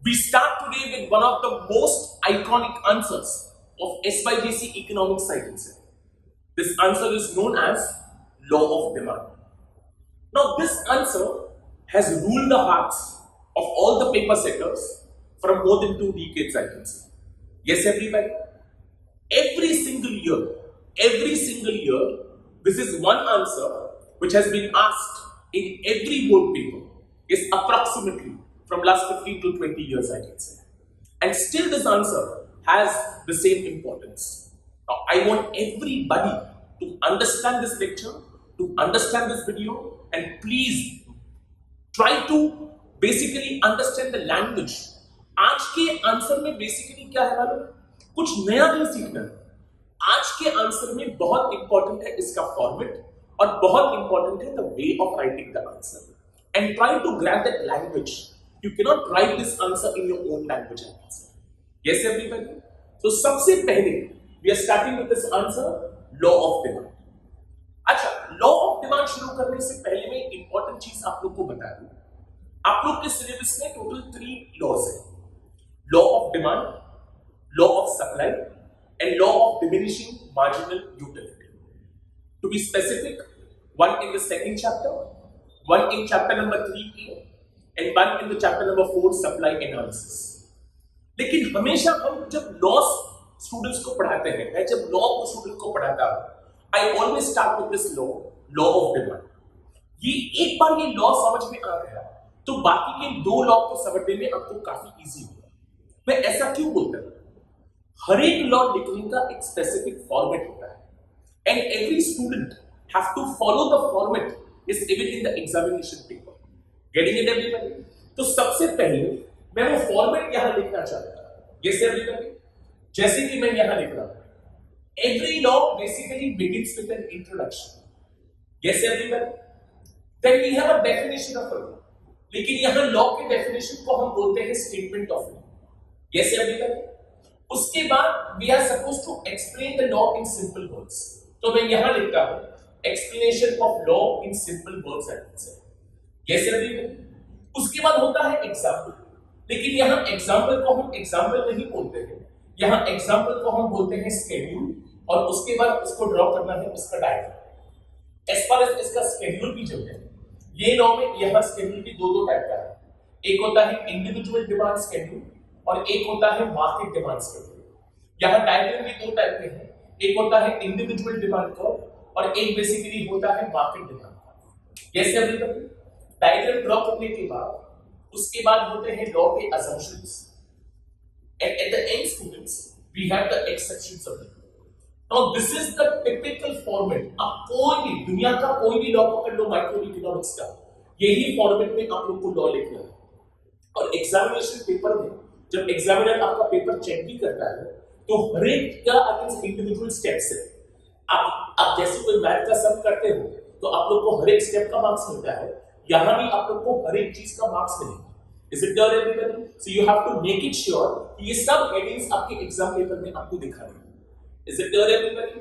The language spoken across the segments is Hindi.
We start today with one of the most iconic answers of SYGC economics, I can say. This answer is known as law of demand. Now, this answer has ruled the hearts of all the paper setters for more than 2 decades, I can say. Yes, everybody? Every single year, this is one answer which has been asked in every board paper, is approximately from last 15 to 20 years, I can say. And still this answer has the same importance. Now, I want everybody to understand this lecture, to understand this video, and please try to basically understand the language. आज के आंसर में बेसिकली क्या है मालूम? कुछ नया नहीं सीखना है. आज के आंसर में बहुत इंपॉर्टेंट है इसका फॉर्मेट और बहुत इंपॉर्टेंट है the way of writing the answer. And try to grab that language. You cannot write this answer in your own language. Yes, everybody? So, सबसे पहले we are starting with this answer, law of demand. अच्छा, law of demand शुरू करने से पहले मैं important चीज आप लोग को बता दूं. आप लोग के सिलेबस में टोटल 3 laws हैं. Law of demand, law of supply, and law of diminishing marginal utility. To be specific, one in the second chapter, one in chapter number 3A, and one in the chapter number 4 supply analysis. लेकिन हमेशा हम जब लॉ स्टूडेंट्स को पढ़ाते हैं, मैं जब लॉ को स्टूडेंट को पढ़ाता हूं, I always start with this law of demand. ये एक बार ये लॉ समझ में आ गया तो बाकी के 2 लॉ को समझने में आपको काफी इजी होगा. मैं ऐसा क्यों बोलता हूं? हर एक लॉ लिखने का एक स्पेसिफिक फॉर्मेट होता है and every student have to follow the format is even in the examination paper. Getting it, everybody? तो सबसे पहले मैं वो फॉर्मेट यहां लिखना चाहता हूं. Yes, everybody? जैसे कि मैं यहां लिख रहा हूं, every law basically begins with an introduction. Yes, everybody? Then we have a definition of a law. लेकिन यहां लॉ के डेफिनेशन को हम बोलते हैं statement of law. Yes, everybody? उसके बाद we are supposed to explain the law in simple words. तो मैं यहां लिखता हूं explanation of law in simple words, I can say. Yes, everybody? उसके बाद होता है एग्जाम्पल. लेकिन यहाँ एग्जाम्पल को हम एग्जाम्पल नहीं बोलते हैं. यहाँ एग्जाम्पल को हम बोलते हैं स्केड्यूल और उसके बाद उसको ड्रॉ करना है उसका डायग्राम. एज फार एज इसका स्केड्यूल भी जो है, ये लॉ में यहाँ स्केड्यूल भी 2 टाइप का है. एक होता है इंडिविजुअल डिमांड स्केड्यूल और एक होता है मार्केट डिमांड स्केड्यूल. यहाँ डायग्राम भी 2 टाइप के हैं. एक होता है इंडिविजुअल डिमांड कर्व और एक बेसिकली होता है market demand curve. Yes, everybody? Diagram draw करने के बाद उसके बाद होते हैं लॉ के assumptions and at the end students we have the exceptions of the law. Now this is the typical format. आप कोई भी दुनिया का कोई भी लॉ पकड़ लो माइक्रो इकोनॉमिक्स का, यही फॉर्मेट में आप लोग को लॉ लिखना है. और एग्जामिनेशन पेपर में जब एग्जामिनर आपका पेपर चेक भी करता है तो हर एक का अगेंस्ट इंडिविजुअल स्टेप्स है. आप जैसे कोई मैथ का सम करते हो तो आप लोग को हर एक स्टेप का मार्क्स मिलता है. यहां भी आप लोग को हर एक चीज का मार्क्स मिलेगा. Is it clear everybody? So you have to make it sure कि ये सब हेडिंग्स आपके एग्जाम पेपर में आपको दिखा रहे हैं. Is it clear everybody?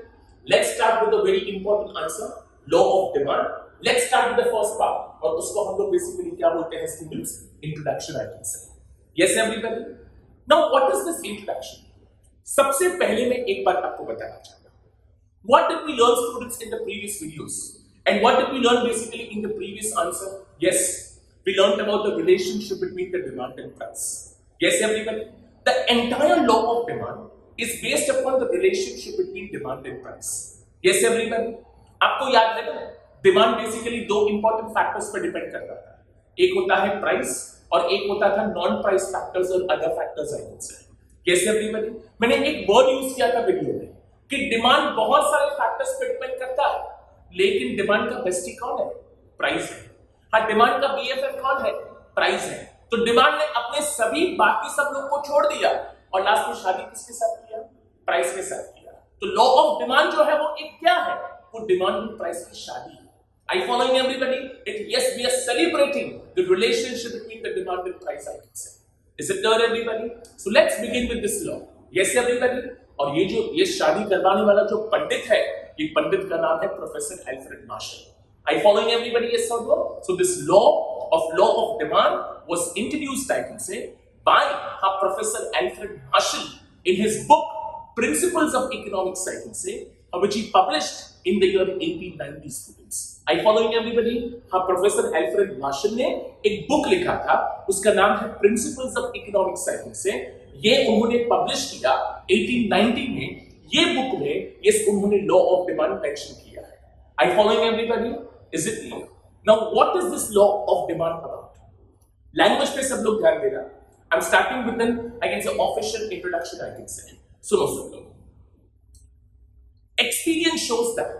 Let's start with a very important answer, law of demand. Let's start with the first part और उसको हम लोग बेसिकली क्या बोलते हैं students? Introduction, I can say. Yes, everybody? Now what is this introduction? सबसे पहले मैं एक बात आपको बताना चाहता हूं. What did we learn students in the previous videos? And what did we learn basically in the previous answer? Yes, we learned about the relationship between the demand and price. Yes, everybody? The entire law of demand is based upon the relationship between demand and price. Yes, everybody? आपको याद है ना? Demand basically 2 important factors पर डिपेंड करता था. एक होता है प्राइस और एक होता था नॉन प्राइस फैक्टर्स और अदर फैक्टर्स, आई कैन से. Yes, everybody? मैंने एक वर्ड यूज किया था वीडियो में कि डिमांड बहुत सारे फैक्टर्स पर डिपेंड करता है, लेकिन डिमांड का बेस्टी कौन है? प्राइस है. हाँ, डिमांड का बीएफएफ कौन है? प्राइस है. तो डिमांड ने अपने सभी बाकी सब लोग को छोड़ दिया और लास्ट में शादी किसके साथ किया? प्राइस के साथ किया. तो लॉ ऑफ डिमांड जो है वो एक क्या है? वो डिमांड एंड प्राइस की शादी है. Are you following everybody? Yes, we are celebrating the relationship between the demand and price, I can say. Is it clear, everybody? So let's begin with this law. Yes, everybody? और ये शादी करवाने वाला जो पंडित है, ये पंडित का नाम है professor Alfred Marshall. Are you following everybody? Yes or no? So this law of demand was introduced, I can say, by Professor Alfred Marshall in his book Principles of Economics, I can say, which he published in the year 1890, students. Are you following everybody? Professor Alfred Marshall ने एक बुक लिखा था, उसका नाम है Principles of Economics, I can say. ये उन्होंने पब्लिश किया 1890 में. ये बुक में ये उन्होंने लॉ ऑफ डिमांड मेंशन किया है. Are you following everybody? Is it clear? Now, what is this law of demand about? Language पे सब लोग ध्यान देना. I'm starting with an, I can say, official introduction, I can say. सुनो सब लोग. Experience shows that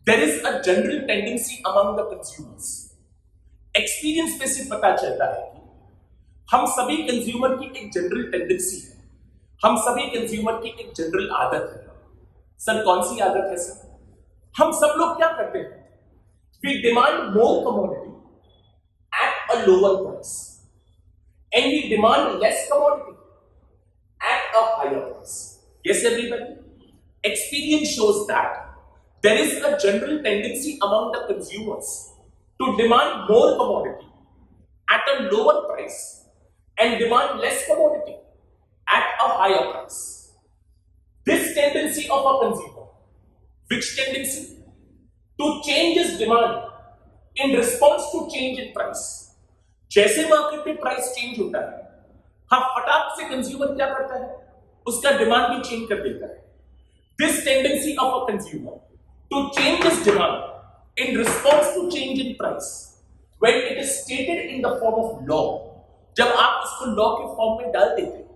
there is a general tendency among the consumers. Experience पे से पता चलता है कि हम सभी कंज्यूमर की एक जनरल टेंडेंसी है, हम सभी कंज्यूमर की एक जनरल आदत है. सर कौन सी आदत है सर? हम सब लोग क्या करते हैं? We demand more commodity at a lower price, and we demand less commodity at a higher price. Yes, everybody? Experience shows that there is a general tendency among the consumers to demand more commodity at a lower price and demand less commodity at a higher price. This tendency of a consumer, which tendency? To change his demand in response to change in price. जैसे मार्केट में प्राइस चेंज होता है, हाँ फटाक से कंज्यूमर क्या करता है? उसका डिमांड भी चेंज कर देता है. This tendency of a consumer to change his demand in response to change in price, when it is stated in the form of law, जब आप इसको लॉ के फॉर्म में डाल देते हैं,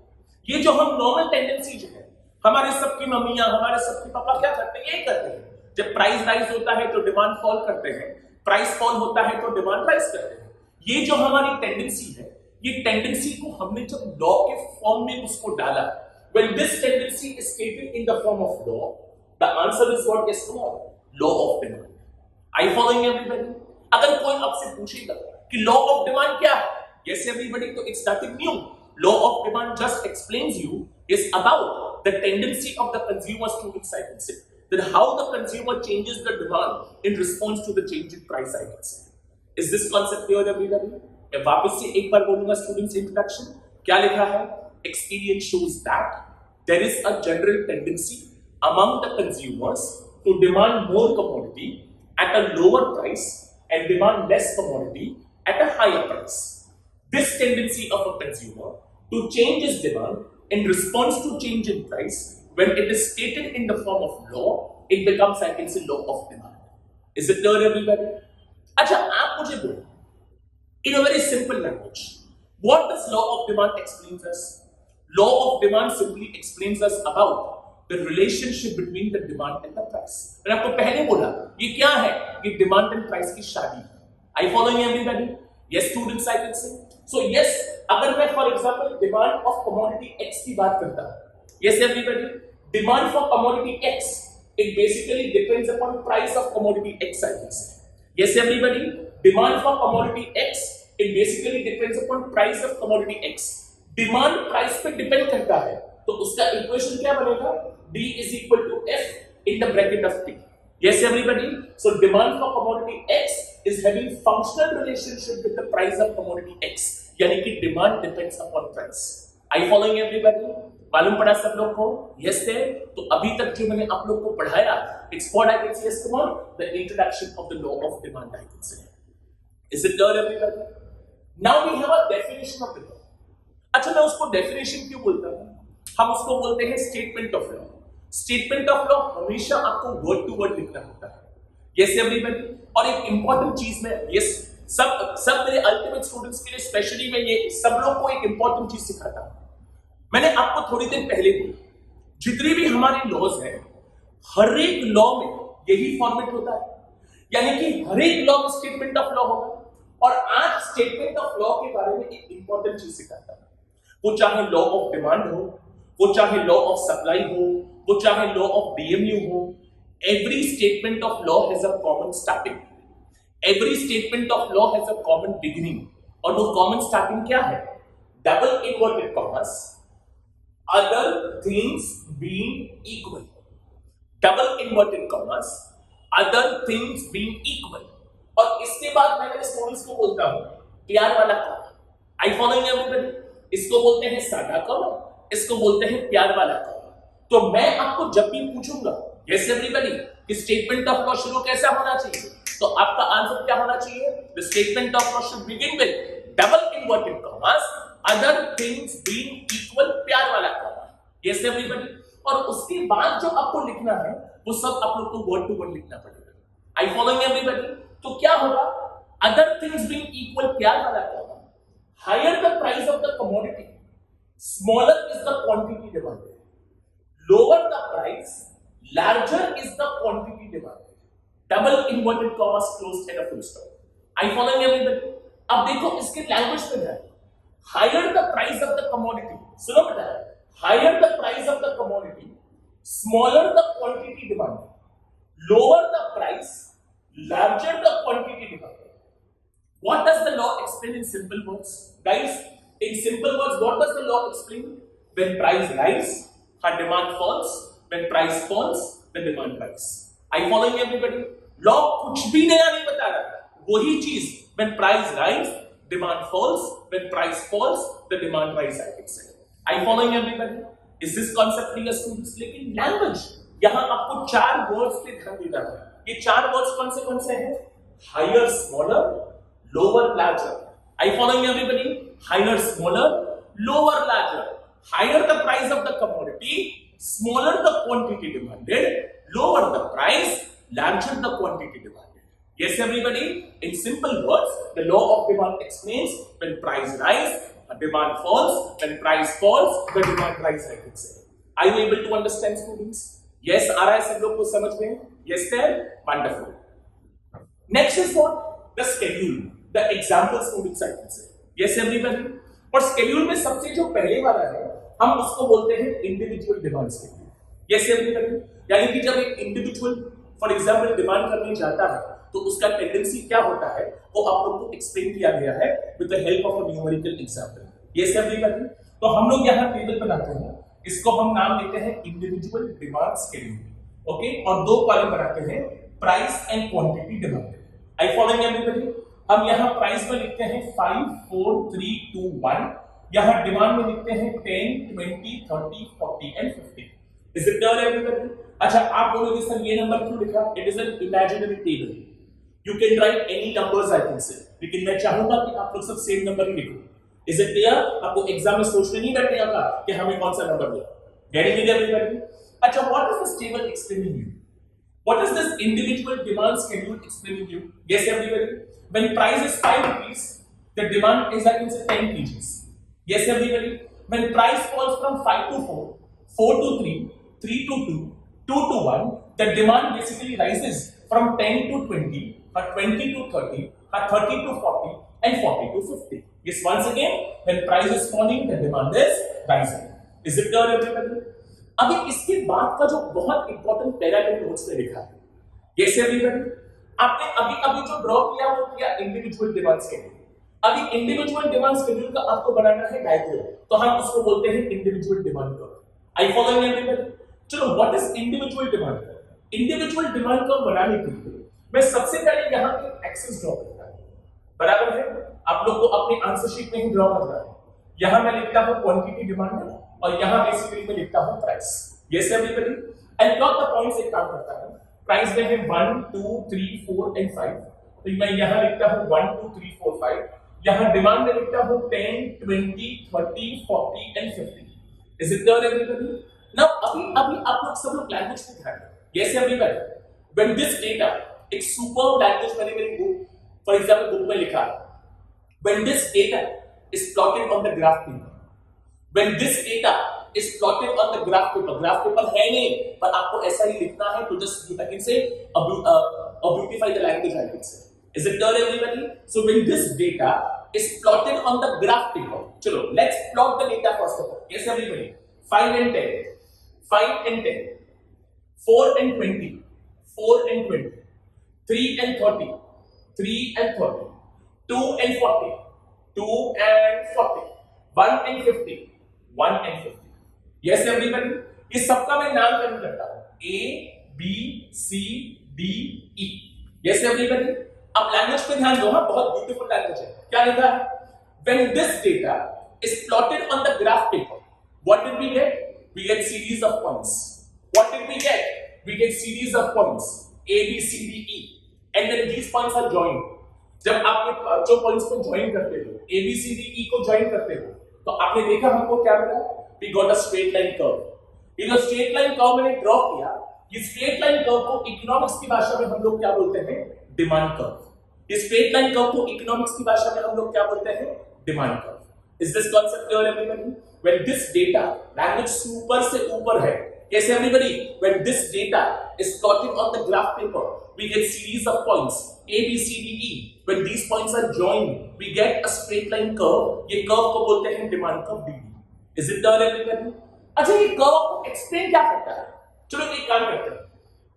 ये जो हम नॉर्मल टेंडेंसी जो है, हमारे सबकी मम्मियां, हमारे सबके पापा क्या करते हैं? यही करते हैं. जब प्राइस राइज होता है तो डिमांड फॉल करते हैं, प्राइस फॉल होता है तो डिमांड राइज करते हैं. ये जो हमारी टेंडेंसी है, ये टेंडेंसी को हमने जब लॉ के फॉर्म में उसको डाला, when this tendency is stated in the form of law, the answer is what? Yes, no, law of demand. Are you following everybody? अगर कोई आपसे पूछेगा कि law of demand क्या है? Yes, everybody, तो it's nothing new. Law of demand just explains you is about the tendency of the consumers to which I can say. Then how the consumer changes the demand in response to the change in price, I can say. Is this concept clear, everybody? मैं वापस से एक बार बोलूंगा स्टूडेंट्स इंट्रोडक्शन. क्या लिखा है? Experience shows that there is a general tendency among the consumers to demand more commodity at a lower price and demand less commodity at a higher price. This tendency of a consumer to change his demand in response to change in price, when it is stated in the form of law, it becomes, I can say, law of demand. Is it clear, everybody? अच्छा, आप मुझे बोलो, in a very simple language, what does law of demand explains us? Law of demand simply explains us about the relationship between the demand and the price. मैंने आपको पहले बोला, ये क्या है? ये demand and price की शादी है. Are you following everybody? Yes, students, I can say. So yes, अगर मैं for example demand of commodity X की बात करता हूँ, yes everybody, demand for commodity X, it basically depends upon price of commodity X, I can say. Yes everybody, demand for commodity X, it basically depends upon price of commodity X. Demand price पे डिपेंड करता है, तो उसका इक्वेशन क्या बनेगा? D is equal to F in the bracket of T. Yes everybody, so demand for commodity X is having functional relationship with the price of commodity X, यानी कि demand depends upon price. Are you following everybody? मालूम पड़ा सब लोग को? Yes there. तो अभी तक जो मैंने आप लोग को पढ़ाया, it's what I can say is the introduction of the law of demand, I can say. Is it clear everybody? Now we have a definition of the law. अच्छा, मैं उसको डेफिनेशन क्यों बोलता हूं? हम उसको बोलते हैं statement of law. Statement of law हमेशा आपको वर्ड टू वर्ड लिखना होता है. Yes everybody. और एक इंपॉर्टेंट चीज में, यस सब मेरे अल्टीमेट स्टूडेंट्स के लिए स्पेशली मैं ये सब लोग को एक इंपॉर्टेंट चीज सिखाता हूं. मैंने आपको थोड़ी देर पहले बोला, जितने भी हमारे लॉज हैं, हर एक लॉ में यही फॉर्मेट होता है, यानी कि हर एक लॉ में स्टेटमेंट ऑफ लॉ होगा. और आज स्टेटमेंट ऑफ लॉ के बारे में एक इंपॉर्टेंट चीज सिखाता हूं. वो चाहे लॉ ऑफ डिमांड हो, वो चाहे लॉ ऑफ सप्लाई हो, वो चाहे लॉ ऑफ DMU हो, every statement of law has a common starting, every statement of law has a common beginning. और वो कॉमन स्टार्टिंग क्या है? Double inverted commas, other things being equal. Double inverted commas, other things being equal. और इसके बाद मैं मेरे स्टूडेंट्स को बोलता हूं प्यार वाला काम. आई फॉलोइंग एवरीबॉडी? इसको बोलते हैं सादा कॉमा, इसको बोलते हैं प्यार वाला कॉमा। तो मैं आपको जब भी पूछूंगा यस एवरीबॉडी कि स्टेटमेंट ऑफ लॉ शुरू कैसा होना चाहिए, तो आपका आंसर क्या होना चाहिए? The statement of law should begin with double inverted commas, other things being equal, प्यार वाला कॉमा। Yes everybody. और उसके बाद जो आपको लिखना है वो सब आप लोग को वर्ड टू वर्ड लिखना पड़ेगा। I following everybody? तो क्या होगा? अदर थिंग्स बीइंग इक्वल, प्यार वाला comma, higher the price of the commodity, smaller is the quantity demanded, lower the price, larger is the quantity demanded, double inverted commas closed and a full stop. I following everybody? अब देखो इसके लैंग्वेज में है higher the price of the commodity, सुनो बेटा, higher the price of the commodity, smaller the quantity demanded, lower the price, larger the quantity demanded. What does the law explain in simple words? Guys, in simple words, what does the law explain? When price rise, her demand falls. When price falls, the demand rise. Are you following everybody? Law कुछ भी नया नहीं बता रहा, वही चीज। When price rise, demand falls. When price falls, the demand rise, I can say. Are you following everybody? Is this concept clear students? लेकिन language यहाँ आपको 4 words पे ध्यान देना है। ये 4 words कौन से हैं? Higher, smaller, lower, larger. Are you following everybody? Higher, smaller, lower, larger. Higher the price of the commodity, smaller the quantity demanded, lower the price, larger the quantity demanded. Yes, everybody? In simple words, the law of demand explains when price rise, demand falls. When price falls, the demand rise, I can say. Are you able to understand, students? Yes, आ रहा है सब लोग को समझ में? Yes, sir? Wonderful. Next is what? The schedule. The example students, I can say. Yes, everybody? और schedule में सबसे जो पहले वाला है हम उसको बोलते हैं individual demand schedule. Yes everybody? यानी कि जब एक इंडिविजुअल फॉर एग्जांपल डिमांड करने जाता है तो उसका टेंडेंसी क्या होता है वो आप लोग को एक्सप्लेन किया गया है with the help of a numerical example. Yes everybody? तो हम लोग यहाँ टेबल बनाते हैं, इसको हम नाम देते हैं इंडिविजुअल डिमांड शेड्यूल। ओके, और 2 कॉलम बनाते हैं, price and quantity demanded. I following everybody? हम यहाँ प्राइस में लिखते हैं 5 4 3 2 1, यहाँ डिमांड में लिखते हैं 10 20 30 40 and 50। Is it clear everybody? अच्छा, आप बोलोगे सर ये नंबर क्यों लिखा? It is an imaginary table, you can write any numbers I can से, लेकिन मैं चाहूंगा कि आप लोग सब सेम नंबर ही लिखो। Is it clear? आपको एग्जाम में सोचने नहीं बैठने का कि हमें कौन सा नंबर लिखा। Getting it everybody? अच्छा, what is this table explaining you? What is this individual demand schedule explaining you? Yes, everybody? When price is 5 rupees, the demand is, I can say, 10 kgs. Yes, everybody? When price falls from 5 to 4, 4 to 3, 3 to 2, 2 to 1, the demand basically rises from 10 to 20, or 20 to 30, or 30 to 40, and 40 to 50. Yes, once again, when price is falling, the demand is rising. Is it clear, everybody? अभी इसके बाद का जो बहुत इंपॉर्टेंट पैराग्राफ नोट्स में लिखा है, यस एवरीबॉडी? आपने अभी जो ड्रॉ किया वो किया इंडिविजुअल डिमांड शेड्यूल। अभी इंडिविजुअल डिमांड शेड्यूल का आपको बनाना है डायग्राम, तो हम उसको बोलते हैं इंडिविजुअल डिमांड कर्व। आई फॉलोइंग एवरीबॉडी? चलो, what is individual demand curve? Individual demand curve बनाने के लिए मैं सबसे पहले यहाँ एक एक्सिस ड्रॉ करता हूं, बराबर है? आप लोग को अपने आंसर शीट में ही ड्रॉ करना है। यहाँ मैं लिखता हूँ क्वांटिटी डिमांड और यहाँ बेसिकली मैं लिखता हूँ price. Yes everybody? And plot the points एक काम करता है, प्राइस में है 1 2 3 4 एंड 5, तो मैं यहाँ लिखता हूँ 1 2 3 4 5, यहाँ डिमांड में लिखता हूँ 10 20 30 40 and 50। Is it clear everybody? Now अभी आप लोग सब लोग लैंग्वेज पे ध्यान दें। Yes everybody? When this data, एक सुपर लैंग्वेज मैंने मेरी बुक फॉर एग्जांपल बुक में लिखा है, when this data is plotted on the graph paper. When this data is plotted on the graph paper है नहीं, पर आपको ऐसा ही लिखना है to just I can say beautify the language, I can say. Is it clear everybody? So when this data is plotted on the graph paper, चलो let's plot the data first of all. Yes everybody? 5 and 10, 5 and 10, 4 and 20, 4 and 20, 3 and 30, 3 and 30, 2 and 40, 2 and 40, 1 and 50, 1 and 50. Yes everybody? इस सबका मैं नाम करने लगता हूँ A, B, C, D, E. Yes everybody? अब लैंग्वेज पे ध्यान दो, हाँ, बहुत ब्यूटीफुल लैंग्वेज है। क्या लिखा है? When this data is plotted on the graph paper, what did we get? We get series of points. What did we get? We get series of points A, B, C, D, E, and then these points are joined. जब आप जो पॉइंट्स को ज्वाइन करते हो, A, B, C, D, E को ज्वाइन करते हो, तो आपने देखा हमको क्या मिला? We got a straight line curve. ये जो straight line curve मैंने ड्रॉ किया, ये straight line curve को इकोनॉमिक्स की भाषा में हम लोग क्या बोलते हैं? Demand curve. ये straight line curve को इकोनॉमिक्स की भाषा में हम लोग क्या बोलते हैं? Demand curve. Is this concept clear, everybody? When this data language super से ऊपर है, कैसे everybody? When this data is plotted on the graph paper, we get series of points A, B, C, D, E. When these points are joined, we get a straight line curve. ये curve को बोलते हैं demand curve DD. Is it clear, everybody? अच्छा, ये कर्व को एक्सप्लेन क्या करता है? चलो एक काम करते हैं।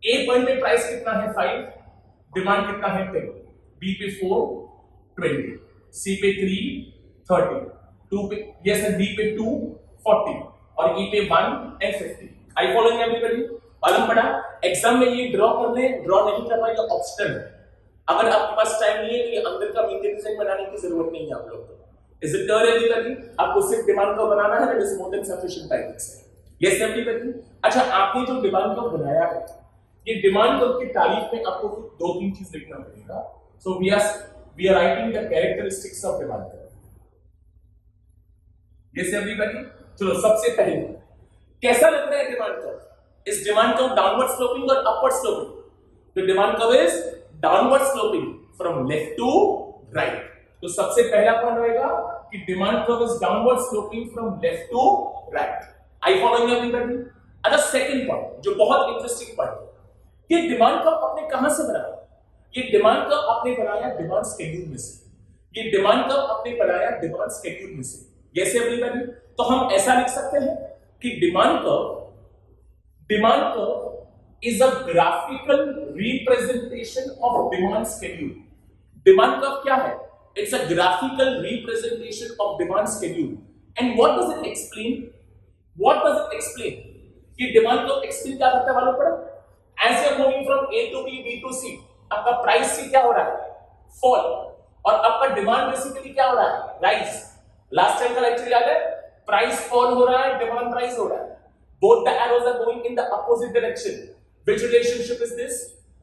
A पॉइंट पे प्राइस कितना है 5, डिमांड कितना है 10, B पे 4 20, C पे 3 30, 2 पे yes and D पे 2 40 और E पे 1 and 50. I following everybody? मालूम पड़ा? एग्जाम में ये ड्रॉ करने ड्रॉ नहीं कर पाएगा ऑप्शनल है। अगर आपके पास टाइम नहीं है तो ये अंदर का मेन डिजाइन बनाने की जरूरत नहीं है आप लोग को। Is it clear everybody? आपको सिर्फ डिमांड कर्व बनाना है, that is more than sufficient timings है। Yes everybody? अच्छा, आपने जो डिमांड कर्व बनाया है, ये डिमांड कर्व की तारीफ में आपको दो तीन चीज लिखना पड़ेगा। So we are writing the characteristics of demand curve. Yes everybody? चलो सबसे पहले कैसा लग रहा है demand curve? Is demand curve downward sloping और अपवर्ड स्लोपिंग? तो demand curve is downward sloping from left to right. तो सबसे पहला पॉइंट होगा कि demand curve is downward sloping from left to right. I following everybody? अच्छा, सेकंड पॉइंट जो बहुत इंटरेस्टिंग पॉइंट है, ये डिमांड कर्व आपने कहां से बनाया? ये डिमांड कर्व आपने बनाया डिमांड शेड्यूल में से। ये डिमांड कर्व आपने बनाया डिमांड शेड्यूल में से। Yes everybody? तो हम ऐसा लिख सकते हैं कि demand curve is a graphical representation of demand schedule. Demand curve क्या है? It's a graphical representation of demand schedule. And what does it explain? What does it explain? कि demand curve explain क्या करता है मालूम पड़ा? As you are moving from A to B, B to C, आपका प्राइस से क्या हो रहा है? Fall. और आपका डिमांड बेसिकली क्या हो रहा है? Rise. लास्ट टाइम का लेक्चर याद है? प्राइस फॉल हो रहा है, डिमांड राइज हो रहा है। Both the arrows are going in the opposite direction. Which relationship is this?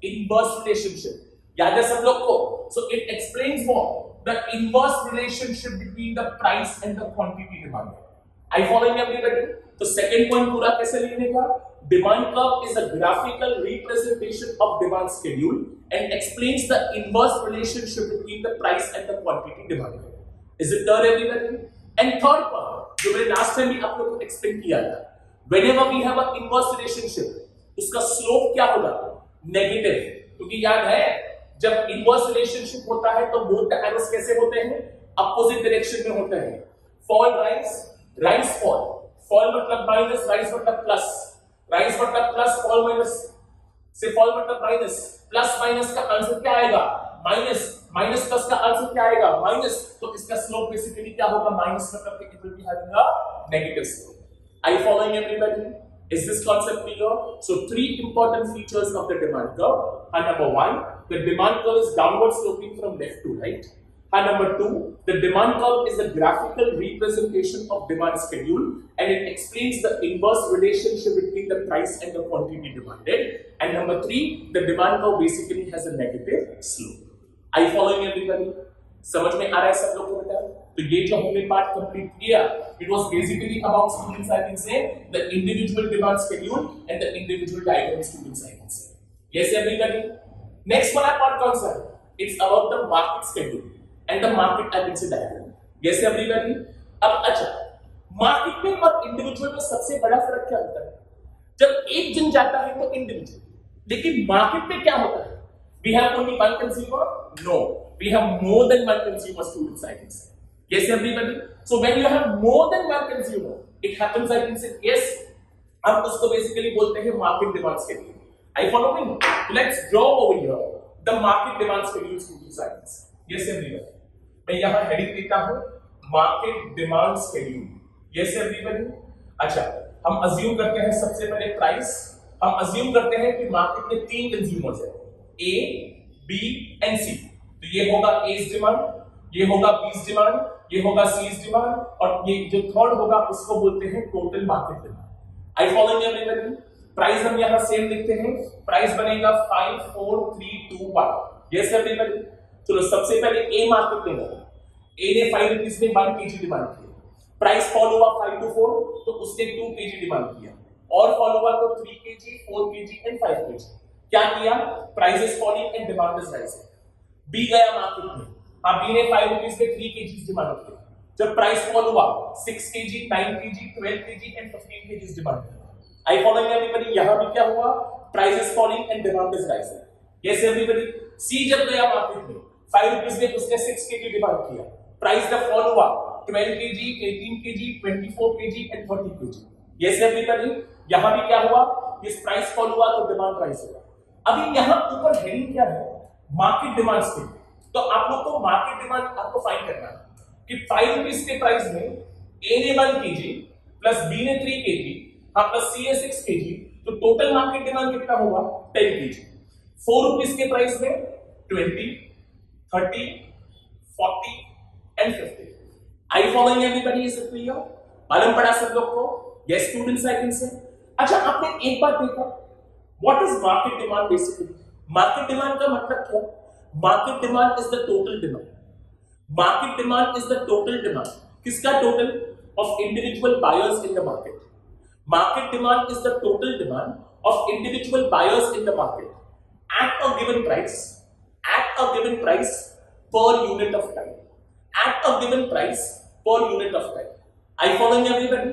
Inverse relationship. याद है सब लोग को? So it explains what? The inverse relationship between the price and the quantity demanded. Are you following everybody? तो second point पूरा कैसे लिखने का? Demand curve is a graphical representation of demand schedule and explains the inverse relationship between the price and the quantity demanded. Is it clear everybody? And third point जो मैंने last time भी आप लोगों को explain किया था, whenever we have an inverse relationship, उसका स्लोप क्या होगा? नेगेटिव। क्योंकि याद है जब इनवर्स रिलेशनशिप होता है तो बोथ द एरोस कैसे होते हैं? अपोजिट डायरेक्शन में होते हैं। Fall rise, rise fall. Fall मतलब माइनस, राइज मतलब प्लस। राइज मतलब प्लस, फॉल माइनस। से फॉल मतलब माइनस। प्लस माइनस का आंसर क्या आएगा? माइनस। माइनस प्लस का आंसर क्या आएगा? माइनस। तो इसका स्लोप बेसिकली क्या होगा? माइनस मतलब कि it will be having a negative slope. Are you following everybody? Is this concept clear? So three important features of the demand curve. And number one, the demand curve is downward sloping from left to right. And number two, the demand curve is a graphical representation of demand schedule and it explains the inverse relationship between the price and the quantity demanded. And number three, the demand curve basically has a negative slope. Are you following everybody? समझ में आ रहा है सब लोग को? बेटा तो ये जो हमने पार्ट कंप्लीट किया, it was basically about students I can say the individual demand schedule and the individual diagram students I can say. Yes everybody? Next वाला पार्ट कौन सा है? It's about the market schedule and the market I can से डायग्राम। Yes everybody? अब अच्छा, मार्केट में और इंडिविजुअल में सबसे बड़ा फर्क क्या होता है? जब एक जन जाता है तो इंडिविजुअल, लेकिन मार्केट में क्या होता है? We have only one consumer? No. We have more than one consumer, students, I can say. Yes, everybody? So when you have more than one consumer, it happens, I can say, yes, हम उसको basically बोलते हैं market demand schedule. Are you following? Let's draw over here the market demand schedule, students, I can say. Yes, everybody? मैं यहाँ heading देता हूँ market demand schedule. Yes, everybody? अच्छा, हम assume करते हैं सबसे पहले price. हम assume करते हैं कि market में तीन consumers हैं, A, B and C. तो ये होगा A's डिमांड, ये होगा B's डिमांड, ये होगा सीज डिमांड, और ये जो थर्ड होगा उसको बोलते हैं टोटल मार्केट डिमांड। आई फॉलोइंग एवरीबॉडी? प्राइस हम यहां सेम लिखते हैं, प्राइस बनेगा 54321। Yes everybody? चलो सबसे पहले ए मार्केट में ए ने 5 रुपीस में 1 केजी डिमांड किया, प्राइस फॉल हुआ 5 to 4 तो उसने 2 केजी डिमांड किया, और फॉल हुआ तो 3 केजी, 4 केजी एंड 5 केजी। क्या किया? Price is falling and demand is rising. बी गया मार्केट में, हाँ बी ने 5 रुपीस में 3 केजी डिमांड किया, जब प्राइस फॉल हुआ 6 kg, 9 kg, 12 kg and 15 kg demand किया। I following everybody? यहां भी क्या हुआ? Price is falling and demand is rising. Yes everybody? See जब गया मार्केट में 5 रुपीस में उसने 6 केजी डिमांड किया, प्राइस जब फॉल हुआ 12 kg, 18 kg, 24 kg and 30 kg. Yes everybody? यहां भी क्या हुआ? इस प्राइस फॉल हुआ तो डिमांड राइज हुआ। अभी यहां ऊपर हेडिंग क्या है? Market demand statement. तो आप लोग को मार्केट डिमांड आपको फाइंड करना है कि 5 रुपीस के प्राइस में ए ने 1 केजी प्लस बी ने 3 केजी, हाँ प्लस सी ने 6 केजी, तो टोटल मार्केट डिमांड कितना होगा? 10 केजी। 4 रुपीस के प्राइस में 20, 30, 40 and 50। I following everybody? Is it clear? मालूम पड़ा सब लोग को? यस स्टूडेंट्स, आई कैन से। अच्छा, आपने एक बात देखा, what is market demand basically? Market demand का मतलब क्या? Market demand is the total demand. Market demand is the total demand. किसका टोटल? Of individual buyers in the market. Market demand is the total demand of individual buyers in the market at a given price per unit of time, at a given price per unit of time. I following everybody?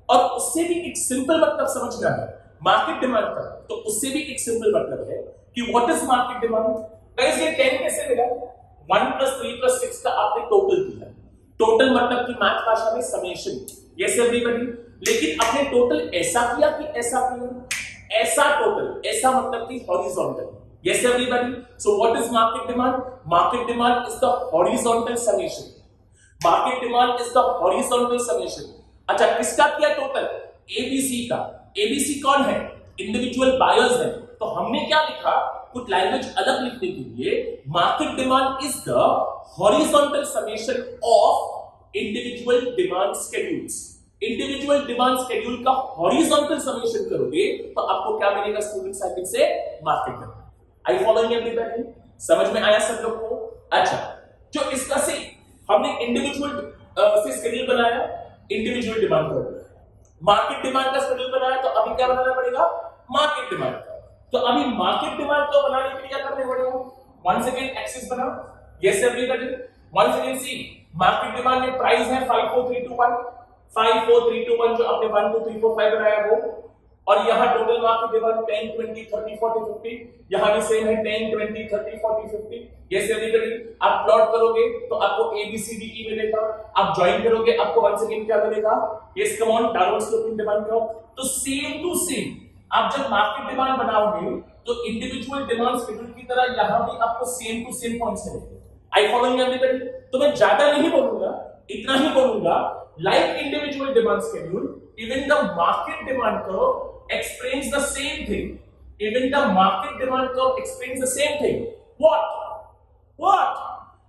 और उससे भी एक सिंपल मतलब समझना है मार्केट डिमांड का, तो उससे भी एक सिंपल मतलब है कि what is market demand. Guys ये 10 कैसे मिला? 1 + 3 + 6 का आपने टोटल किया। टोटल मतलब कि मैथ भाषा में समेशन। Yes everybody? लेकिन आपने टोटल ऐसा किया कि ऐसा किया? ऐसा टोटल, ऐसा मतलब कि horizontal. Yes everybody? So what is market demand? Market demand is the horizontal summation. Market demand is the horizontal summation. अच्छा, किसका किया टोटल? ABC का। ABC कौन है? इंडिविजुअल बायर्स है। तो हमने क्या लिखा? कुछ लैंग्वेज अलग लिखने के लिए market demand is the horizontal summation of individual demand schedules. Individual demand schedule का हॉरिजॉन्टल समेशन करोगे तो आपको क्या मिलेगा स्टूडेंट्स? आई कैन से मार्केट डिमांड। आई फॉलोइंग एवरीबॉडी? समझ में आया सब लोग को? अच्छा, जो इसका से हमने इंडिविजुअल से शेड्यूल बनाया, इंडिविजुअल डिमांड का मार्केट डिमांड का शेड्यूल बनाया, तो अभी क्या बनाना पड़ेगा? मार्केट डिमांड का। तो अभी मार्केट डिमांड को बनाने के लिए क्या करने पड़ेगा? वंस अगेन एक्सिस बनाओ। Yes everybody? वंस अगेन सी मार्केट डिमांड में प्राइस है 54321, 54321 जो आपने 1 2 3 4 5 बनाया वो, और यहां टोटल मार्केट डिमांड 10 20 30 40 50, यहां भी सेम है 10 20 30 40 50। Yes everybody? आप प्लॉट करोगे तो आपको ABCDE मिलेगा, आप ज्वाइन करोगे आपको वंस अगेन क्या मिलेगा? Yes come on, downward sloping demand करो। तो सेम टू सेम आप जब मार्केट डिमांड बनाओगे तो इंडिविजुअल डिमांड शेड्यूल की तरह यहां भी आपको सेम टू सेम पॉइंट्स मिलेंगे। आई फॉलोइंग एवरीबॉडी? तो मैं ज्यादा नहीं बोलूंगा, इतना ही बोलूंगा, like individual demand schedule, even the market demand curve explains the same thing. Even the market demand curve explains the same thing. What?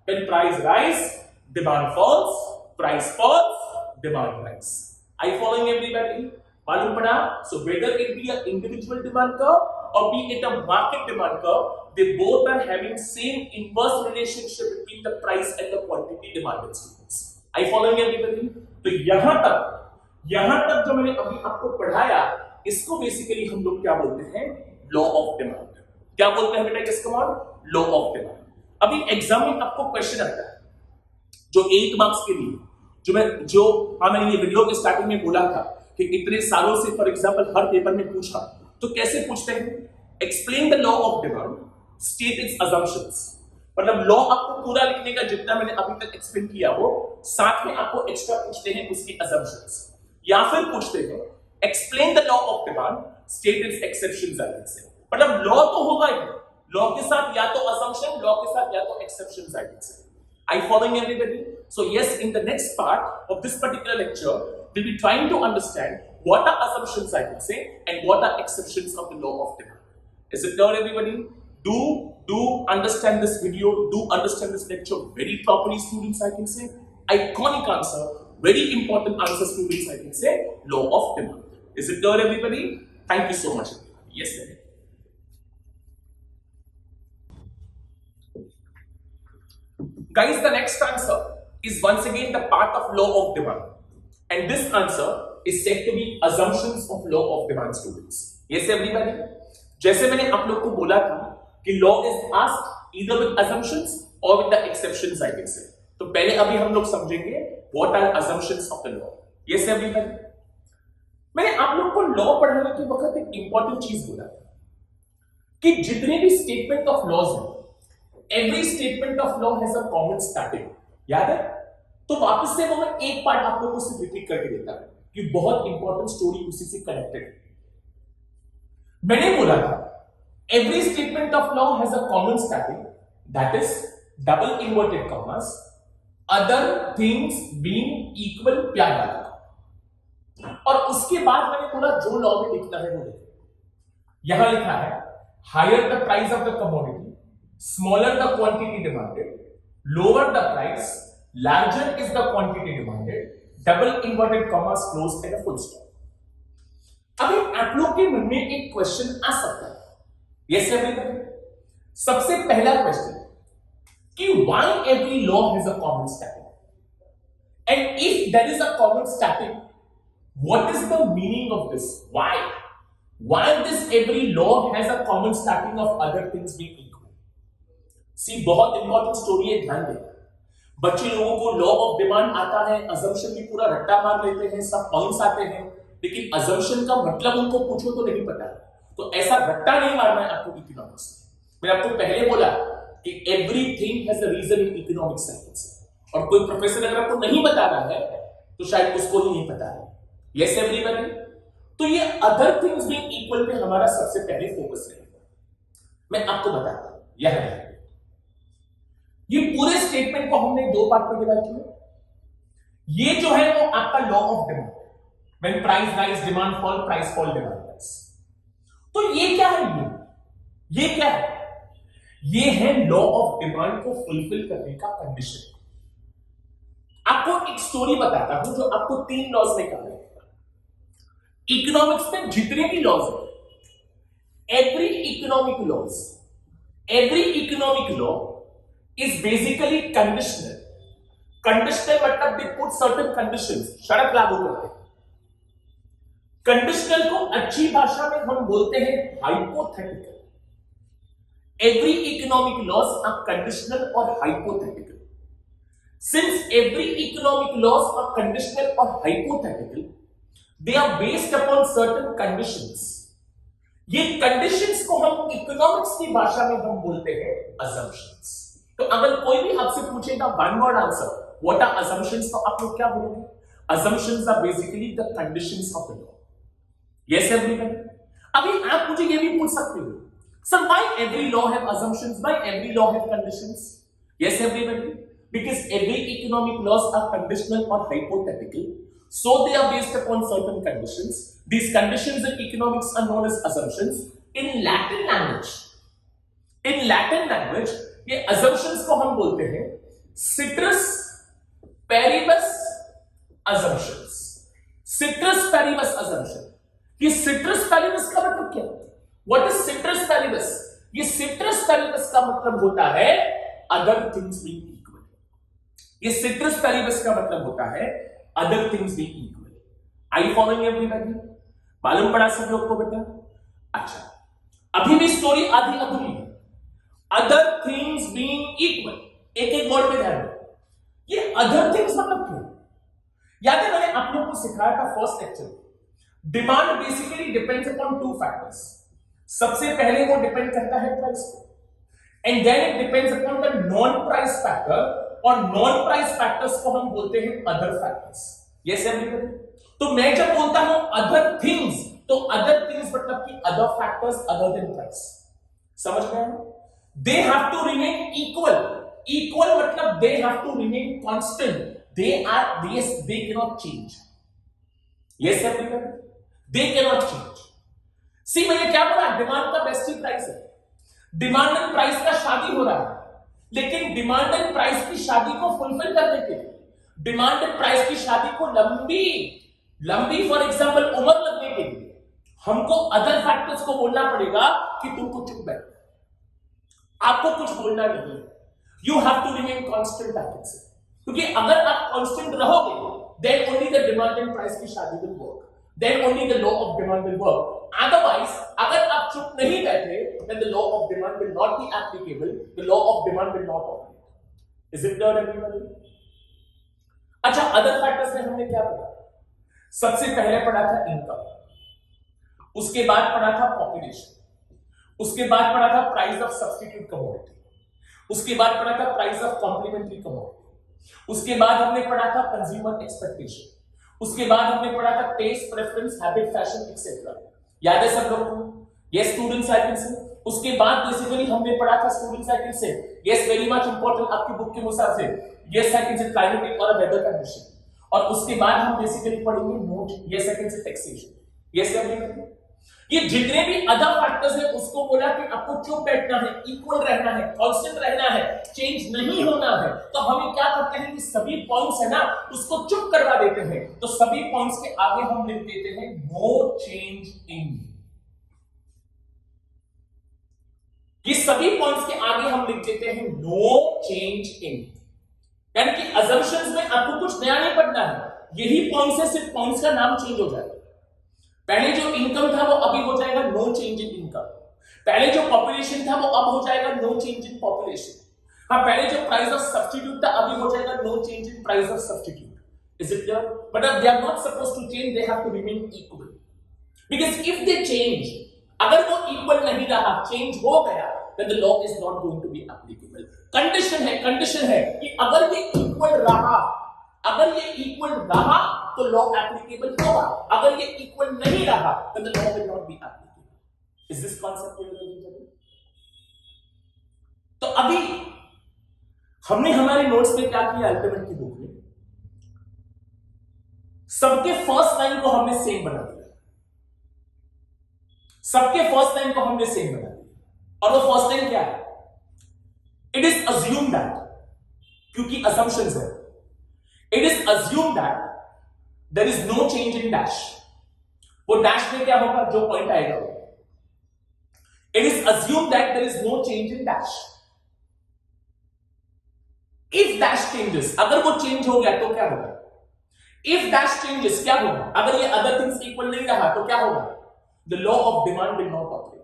When price rise, demand falls. Price falls, demand rise. Are you following everybody? मालूम पड़ा? So whether it be an individual demand curve or be it a market demand curve, they both are having same inverse relationship between the price and the quantity demanded students. Are you following everybody? तो यहां तक जो मैंने अभी आपको पढ़ाया, इसको बेसिकली हम लोग क्या बोलते हैं? Law of demand. क्या बोलते हैं बेटा इसको? Law of demand. अभी एग्जाम में आपको क्वेश्चन आता है जो 1 मार्क्स के लिए, मैंने ये वीडियो के स्टार्टिंग में बोला था कि इतने सालों से फॉर एग्जांपल हर पेपर में पूछा, तो कैसे पूछते हैं? Explain the law of demand, state it's assumptions. मतलब लॉ आपको पूरा लिखने का जितना मैंने अभी तक एक्सप्लेन किया वो, साथ में आपको एक्स्ट्रा पूछते हैं उसकी अजम्पशंस, या फिर पूछते हैं explain the law of demand, state it's exceptions. मतलब लॉ तो होगा ही, लॉ के साथ या तो असम्पशन, लॉ के साथ या तो exceptions. Are you following everybody? So yes, in the next part of this particular lecture, we'll be trying to understand what are assumptions, I would say, and what are exceptions of the law of demand. Is it clear, everybody? Do understand this video, do understand this lecture very properly, students, I can say. iconic answer, very important answer, students, I can say, law of demand. Is it clear, everybody? Thank you so much. Yes, sir. Guys, the next answer is once again the part of law of demand. And this answer is said to be assumptions of law of demand, students. Yes, everybody? जैसे मैंने आप लोग को बोला था कि law is asked either with assumptions or with the exceptions, I can say. तो पहले अभी हम लोग समझेंगे what are assumptions of the law. Yes, everybody? मैंने आप लोग को लॉ पढ़ाने के वक्त एक इंपॉर्टेंट चीज बोला था कि जितने भी स्टेटमेंट ऑफ लॉज हैं, every statement of law has a common starting. याद है? तो वापस से वो मैं एक पार्ट आप लोगों को सिर्फ रिपीट करके देता हूं कि बहुत इंपॉर्टेंट स्टोरी उसी से कनेक्टेड है. मैंने बोला था every statement of law has a common starting, that is double inverted commas, other things being equal, प्यार वाला. और उसके बाद मैंने बोला जो लॉ में लिखना है वो लिखो. यहां लिखा है higher the price of the commodity, smaller the quantity demanded, lower the price, larger is the quantity demanded, double inverted commas close and a full stop. अभी आप लोग के मन में एक क्वेश्चन आ सकता है. Yes everybody? सबसे पहला क्वेश्चन कि why every law has a common starting, and if there is a common starting, what is the meaning of this? Why this every law has a common starting of other things being equal? See, बहुत इंपॉर्टेंट स्टोरी है, ध्यान देना. बच्चे लोगों को लॉ ऑफ डिमांड आता है, असम्पशन भी पूरा रट्टा मार लेते हैं, सब पॉइंट्स आते हैं, लेकिन असम्पशन का मतलब उनको पूछो तो नहीं पता. तो ऐसा रट्टा नहीं मारना है आपको इकोनॉमिक्स में. मैंने आपको पहले बोला कि everything has a reason in economic science, और कोई प्रोफेसर अगर आपको नहीं बता रहा है तो शायद उसको ही नहीं पता है. Yes everybody? तो ये other things being equal pay हमारा सबसे पहले फोकस रहेगा. मैं आपको बताता हूं, यह है ये पूरे स्टेटमेंट को हमने दो पार्ट में डिवाइड किया. ये जो है वो आपका law of demand, when price rise demand fall, price fall demand rise. तो ये क्या है? ये क्या है? ये है लॉ ऑफ डिमांड को फुलफिल करने का कंडीशन. आपको एक स्टोरी बताता हूं जो आपको तीन लॉज में काम है. इकोनॉमिक्स में जितने भी लॉज हैं, every economic law is basically conditional. Conditional मतलब दे पुट सर्टेन कंडीशंस, शर्त लागू करते हैं. कंडीशनल को अच्छी भाषा में हम बोलते हैं hypothetical. Every economic laws are conditional और hypothetical. Since every economic laws are conditional or hypothetical, they are based upon certain conditions. ये conditions को हम economics की भाषा में हम बोलते हैं assumptions. तो अगर कोई भी आपसे पूछेगा one word answer, what are assumptions, तो आप लोग क्या बोलोगे? Assumptions are basically the conditions of the law. Yes, everybody? अभी आप मुझे ये भी पूछ सकते हो, sir, why every law have assumptions? Why every law have conditions? Yes, everybody? Because every economic laws are conditional or hypothetical, so they are based upon certain conditions. These conditions in economics are known as assumptions. In Latin language, ये assumptions को हम बोलते हैं ceteris paribus assumptions. Ceteris paribus assumption. ये ceteris paribus का मतलब क्या? What is ceteris paribus? ये ceteris paribus का मतलब होता है other things being equal. ये ceteris paribus का मतलब होता है अदर थिंग्स बीइंग इक्वल. आई फॉलोइंग एवरीबॉडी? मालूम पड़ा सब लोग को बेटा? अच्छा, अभी भी स्टोरी आधी अधूरी है. अदर थिंग्स बीइंग इक्वल, एक एक वर्ड पे ध्यान दो. ये अदर थिंग्स मतलब क्या? याद है मैंने आप लोग को सिखाया था first lecture, demand basically depends upon two factors. सबसे पहले वो डिपेंड करता है प्राइस पे, and then it depends upon the non price factor, और नॉन प्राइस फैक्टर्स को हम बोलते हैं अदर फैक्टर्स. Yes everybody? तो मैं जब बोलता हूं अदर थिंग्स, तो अदर थिंग्स मतलब कि other factors other than price. समझ में आया? They have to remain equal. Equal मतलब they have to remain constant. They can not change. Yes everybody? They can not change. See, मैंने क्या बोला? डिमांड का बेस्ट ही प्राइस है. डिमांड एंड प्राइस का शादी हो रहा है, लेकिन डिमांड एंड प्राइस की शादी को फुलफिल करने के लिए डिमांड एंड प्राइस की शादी को लंबी फॉर एग्जांपल उम्र लगने के लिए हमको अदर फैक्टर्स को बोलना पड़ेगा कि तुमको चुप बैठ, आपको कुछ बोलना नहीं है, you have to remain constant balance. क्योंकि अगर आप कांस्टेंट रहोगे then only the demand and price की शादी will work, then only the law of demand will work. Otherwise अगर आप चुप नहीं बैठे then the law of demand will not be applicable, the law of demand will not operate. Is it clear everybody? अच्छा, अदर फैक्टर्स में हमने क्या पढ़ा? सबसे पहले पढ़ा था इनकम, उसके बाद पढ़ा था पॉपुलेशन, उसके बाद पढ़ा था प्राइस ऑफ सब्स्टिट्यूट कमोडिटी, उसके बाद पढ़ा था प्राइस ऑफ कॉम्प्लीमेंट्री कमोडिटी, उसके बाद हमने पढ़ा था कंज्यूमर एक्सपेक्टेशन, उसके बाद हमने पढ़ा था taste, preference, habit, fashion etcetera. याद है सब लोग को? यस स्टूडेंट्स, आई कैन से। उसके बाद बेसिकली हमने पढ़ा था students, I can say, yes very much important आपकी बुक के हिसाब से, यस आई कैन से क्लाइमेटिक और वेदर कंडीशन। और उसके बाद हम बेसिकली पढ़ेंगे नोट, यस आई कैन से टैक्सेशन। यस एवरीवन, ये जितने भी अदर फैक्टर्स है उसको बोला कि आपको चुप बैठना है, इक्वल रहना है, कांस्टेंट रहना है, चेंज नहीं होना है। तो हम क्या करते हैं कि सभी पॉइंट्स है ना उसको चुप करवा देते हैं। तो सभी पॉइंट्स के आगे हम लिख देते हैं नो चेंज इन। ये सभी पॉइंट्स के आगे हम लिख देते हैं नो चेंज इन, यानी कि अजम्पशंस में आपको कुछ नया नहीं पढ़ना है, यही पॉइंट्स है, सिर्फ पॉइंट्स का नाम चेंज हो जाएगा। पहले जो इनकम था वो अभी हो जाएगा नो चेंज इन इनकम, पहले जो पॉपुलेशन था वो अब हो जाएगा नो चेंज इन पॉपुलेशन, हाँ पहले जो प्राइस ऑफ सब्स्टिट्यूट था अभी हो जाएगा no change in price of substitute. Is it clear? But they are not supposed to change, they have to remain equal, because if they change, अगर वो इक्वल नहीं रहा, चेंज हो गया, then the law is not going to be applicable। Condition है कि अगर ये इक्वल रहा, अगर ये इक्वल रहा तो लॉ एप्लीकेबल होगा, अगर ये इक्वल नहीं रहा then the law will not be applicable। is this concept clear? तो अभी हमने हमारे नोट्स में क्या किया, अल्टीमेट की बुक में सबके फर्स्ट लाइन को हमने सेम बना दिया, सबके फर्स्ट लाइन को हमने सेम बना दिया। और वो फर्स्ट लाइन क्या है? इट इज अज्यूम दैट, क्योंकि असम्पशंस है, it is assume that there is no change in dash. वो डैश में क्या होगा, जो पॉइंट आएगा वो, it is assume that there is no change in dash. If dash changes, अगर वो चेंज हो गया तो क्या होगा? इफ डैश चेंजेस क्या होगा? अगर ये अदर थिंग्स इक्वल नहीं रहा तो क्या होगा? The law of demand will not operate,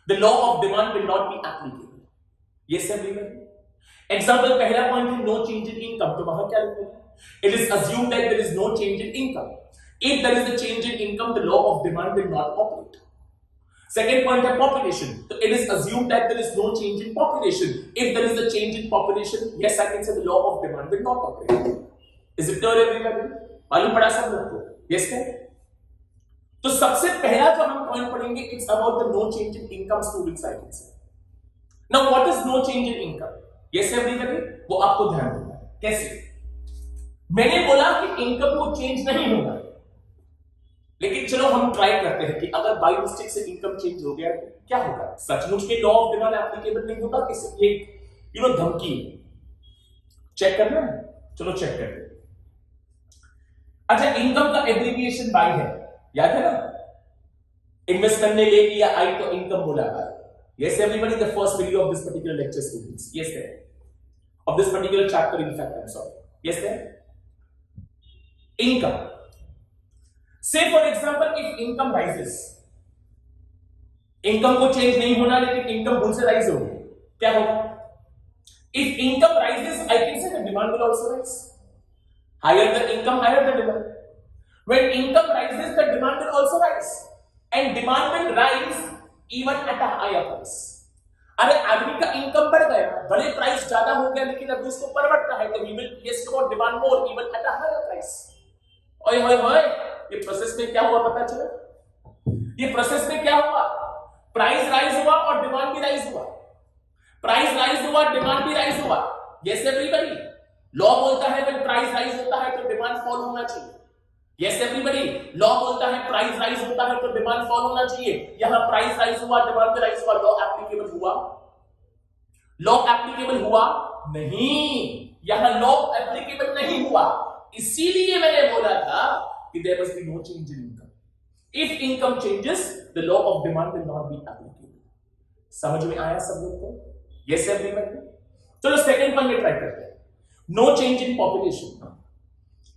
the law of demand will not be applicable। yes everyone, example पहला पॉइंट है no change in income, तो वहां क्या लिखा है? it is assumed that there is no change in income, if there is a change in income the law of demand will not operate। second point है population, तो it is assumed that there is no change in population, if there is a change in population yes I can say the law of demand will not operate। is it clear everyone? मालूम पड़ा सब लोग को? yes sir। तो सबसे पहला जो हम पॉइंट पढ़ेंगे it's about the no change in income students, I can say. Now what is no change in income? Yes everybody, वो आपको ध्यान देना है। कैसे? मैंने बोला कि इनकम को चेंज नहीं होगा, लेकिन चलो हम ट्राई करते हैं कि अगर बाय मिस्टेक से इनकम चेंज हो गया तो क्या होगा? सचमुच में लॉ ऑफ डिमांड एप्लीकेबल नहीं होगा कि सिर्फ ये धमकी चेक करना है? चलो चेक करते हैं। अच्छा, इनकम का एब्रिविएशन बाय है, याद है ना? इन्वेस्ट करने ले लिया आई तो इनकम बोला है। Yes everybody, the first video of this particular lecture students, yes sir, of this particular chapter in fact, I am sorry, yes sir. Income, say for example if income rises, income को चेंज नहीं होना लेकिन इनकम बुल से राइज होगी, क्या होगा? If income rises I can say the demand will also rise, higher the income higher the demand. When income rises, the demand will also rise, and demand will rise even at a higher price। अरे आदमी का इनकम बढ़ गया, भले प्राइस ज्यादा हो गया लेकिन अब उसको परवड़ता है, तो he will yes about demand more even at a higher price। ओए होए होए, ये प्रोसेस में क्या हुआ पता चला? ये प्रोसेस में क्या हुआ? प्राइस राइज हुआ और डिमांड भी राइज हुआ, प्राइस राइज हुआ डिमांड भी राइज हुआ। यस एवरीबॉडी, लॉ बोलता है when प्राइस राइज होता है तो डिमांड फॉल होना चाहिए। यस एवरीबॉडी, लॉ बोलता है प्राइस राइज होता है तो डिमांड फॉल होना चाहिए। यहां प्राइस राइज हुआ, डिमांड भी राइज हुआ, लॉ एप्लीकेबल हुआ? लॉ एप्लीकेबल हुआ नहीं, यहां लॉ एप्लीकेबल नहीं हुआ, इसीलिए मैंने बोला था कि there must be no change in income. If income changes the law of demand will not be applicable. समझ में आया सब लोग को? Yes everyone? चलो सेकंड वन में ट्राई करते हैं। No change in population.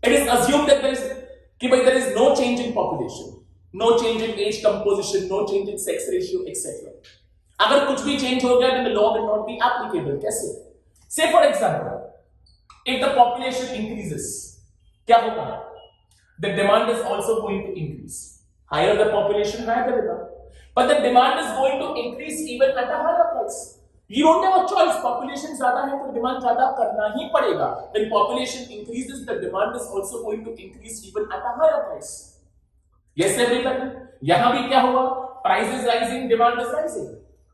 It is assumed that there is कि भाई there is no change in population, no change in age composition, no change in sex ratio etcetera. अगर कुछ भी चेंज हो गया then the law will not be applicable. कैसे? Say for example if the population increases, क्या होता है? The demand is also going to increase. Higher the population, higher the demand, but the demand is going to increase even at a higher price. You don't have a choice. Population ज्यादा है तो डिमांड ज्यादा करना ही पड़ेगा। When population increases, the demand is also going to increase even at a higher price. Yes, everybody. यहाँ भी क्या हुआ? Price is rising, demand is rising.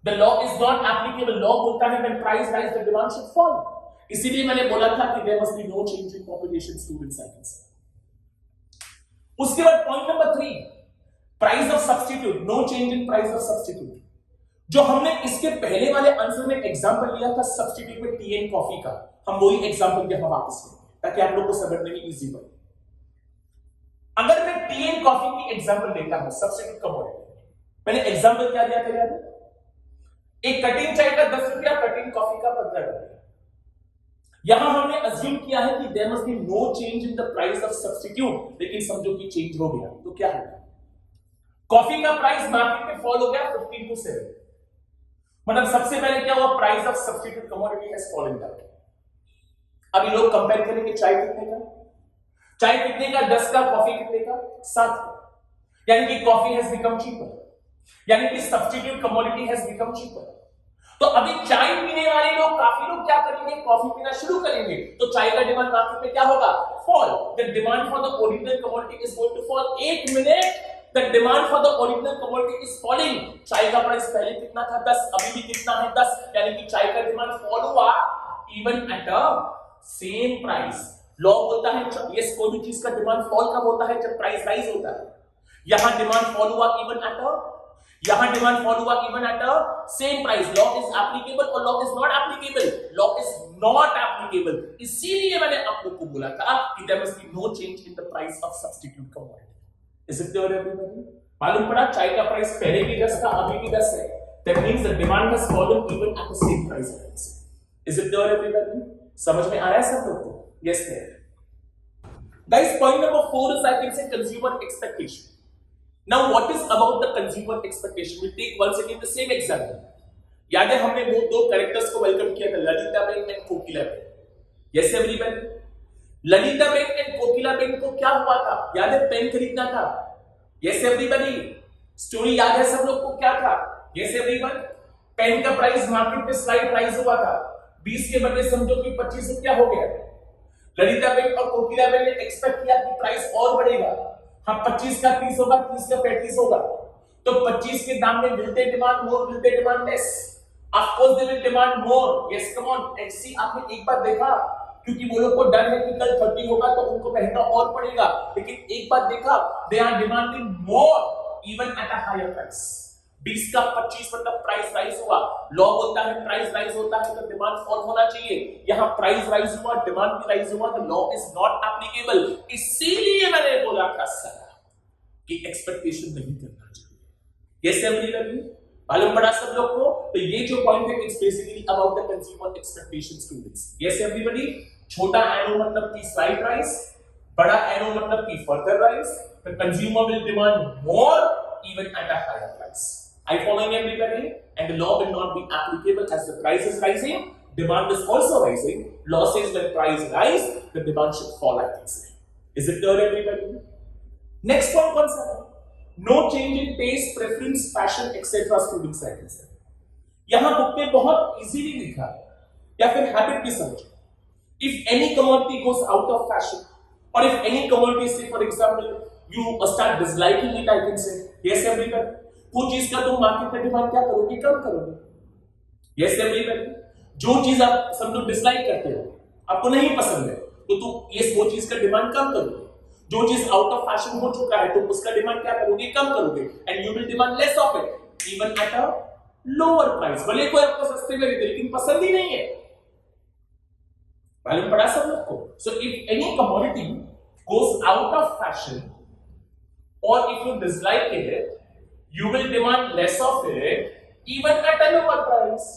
The law is not applicable. Law बोलता है when price rise, the demand should fall. इसीलिए मैंने बोला था कि there must be no change in population, students I can say. उसके बाद point number 3, price of substitute. No change in price of substitute. जो हमने इसके पहले वाले आंसर में एग्जांपल लिया था सब्स्टिट्यूट में टी एंड कॉफी का, हम वही एग्जांपल यहां वापस लेंगे ताकि आप लोग को समझने में इजी बने। अगर मैं टी एंड कॉफी की एग्जांपल लेता हूं सब्स्टिट्यूट कमोडिटी, मैंने एग्जांपल क्या दिया था याद है? एक कटिंग चाय का 10 रुपया, कटिंग कॉफी का 15 रुपया। यहां हमने अज्यूम किया है कि there must be no change in the price of substitute, लेकिन समझो कि चेंज हो गया तो क्या होगा? कॉफी का प्राइस मार्केट में फॉल हो गया 15 to 7, मतलब सबसे पहले क्या हुआ? Price of substitute commodity has fallen down. अभी लोग कंपेयर करेंगे चाय कितने का, चाय कितने का? 10 का। कॉफी कितने का? 7 का। यानी कि कॉफी हैज बिकम चीपर, यानी कि substitute commodity has become cheaper. तो अभी चाय पीने वाले लोग, काफी लोग क्या करेंगे? कॉफी पीना शुरू करेंगे, तो चाय का डिमांड मार्केट में क्या होगा? Fall. The demand for the original commodity is going to fall. एक minute, the demand for the original commodity is falling। चाय का प्राइस पहले कितना था? 10, अभी भी कितना है? 10, यानी कि चाय का डिमांड फॉल हुआ even at a same price। Law बोलता है यस, कोई भी चीज का डिमांड फॉल कब होता है? जब प्राइस राइज होता है। यहां डिमांड फॉल हुआ even at a, यहां डिमांड फॉल हुआ even at a same price। Law is applicable और law is not applicable. Law is not applicable, इसीलिए मैंने आप लोग को बोला था कि there must be no change in the price of substitute commodity. Is it clear everybody? मालूम पड़ा चाय का प्राइस पहले भी 10 था, अभी भी 10 है। That means the demand has fallen even at the same price. Is it clear everybody? समझ में आया सब लोग को? Yes, clear. Guys, point number 4 is I can say consumer expectation. Now, what is about the consumer expectation? We'll take once again the same example. याद है हमने वो दो कैरेक्टर्स को वेलकम किया था, Lalita Ben and Kokila Ben. Yes, everybody? Lalita Ben and Kokila Ben को क्या हुआ था? याद है? पेन खरीदना था। Yes everybody? स्टोरी याद है सब लोग को? क्या था? Yes everyone? पेन का प्राइस मार्केट में स्लाइड राइज हुआ था, 20 के बदले समझो कि 25 रुपया हो गया। ललिता बेन और कोकिला बेन ने एक्सपेक्ट किया कि प्राइस और बढ़ेगा। हाँ, 25 का 30 होगा, 30 का 35 होगा। तो 25 के दाम में मिलते डिमांड मोर, मिलते demand less. Of course they will demand more. Yes, come on, let's see. आपने एक बार देखा, क्योंकि वो लोग को डर है कि कल 30 होगा तो उनको महंगा और पड़ेगा, लेकिन एक बार देखा, they are demanding more even at a higher price. 20 का 25 मतलब प्राइस राइज हुआ। लॉ बोलता है प्राइस राइज होता है तो डिमांड फॉल होना चाहिए। यहां प्राइस राइज हुआ, डिमांड भी राइज हुआ, तो लॉ इज नॉट एप्लीकेबल। इसीलिए मैंने बोला था सर कि एक्सपेक्टेशन नहीं करना चाहिए। Yes everybody? मालूम पड़ा सब लोग को? तो ये जो पॉइंट है it's basically about the consumer expectation students. Yes everybody? छोटा एरो मतलब की स्लाइड राइज, बड़ा एरो मतलब की further rise. The consumer will demand more even at a higher price. I following everybody? And the law will not be applicable as the price is rising, demand is also rising. Law says when price rise the demand should fall, I can say. Is it clear everybody? Next point कौन सा है? No change in taste, preference, fashion etcetera students, I can say. यहां बुक में बहुत इजीली लिखा है, या फिर हैबिट भी समझो। If any commodity goes out of fashion, or if any commodity, say for example, you start disliking it, I can say, yes everyone, वो चीज का तुम मार्केट में डिमांड क्या करोगे? कम करोगे। yes everyone, जो चीज आप समझो डिसलाइक करते हो, आपको नहीं पसंद है, तो तुम yes वो चीज का डिमांड कम करोगे। जो चीज आउट ऑफ फैशन हो चुका है, तुम उसका डिमांड क्या करोगे? कम करोगे। And you will demand less of it even at a lower price. भले कोई आपको सस्ते में दे दे, लेकिन पसंद ही नहीं है। मालूम पड़ा सब लोग को? So if any commodity goes out of fashion or if you dislike it, you will demand less of it even at a lower price.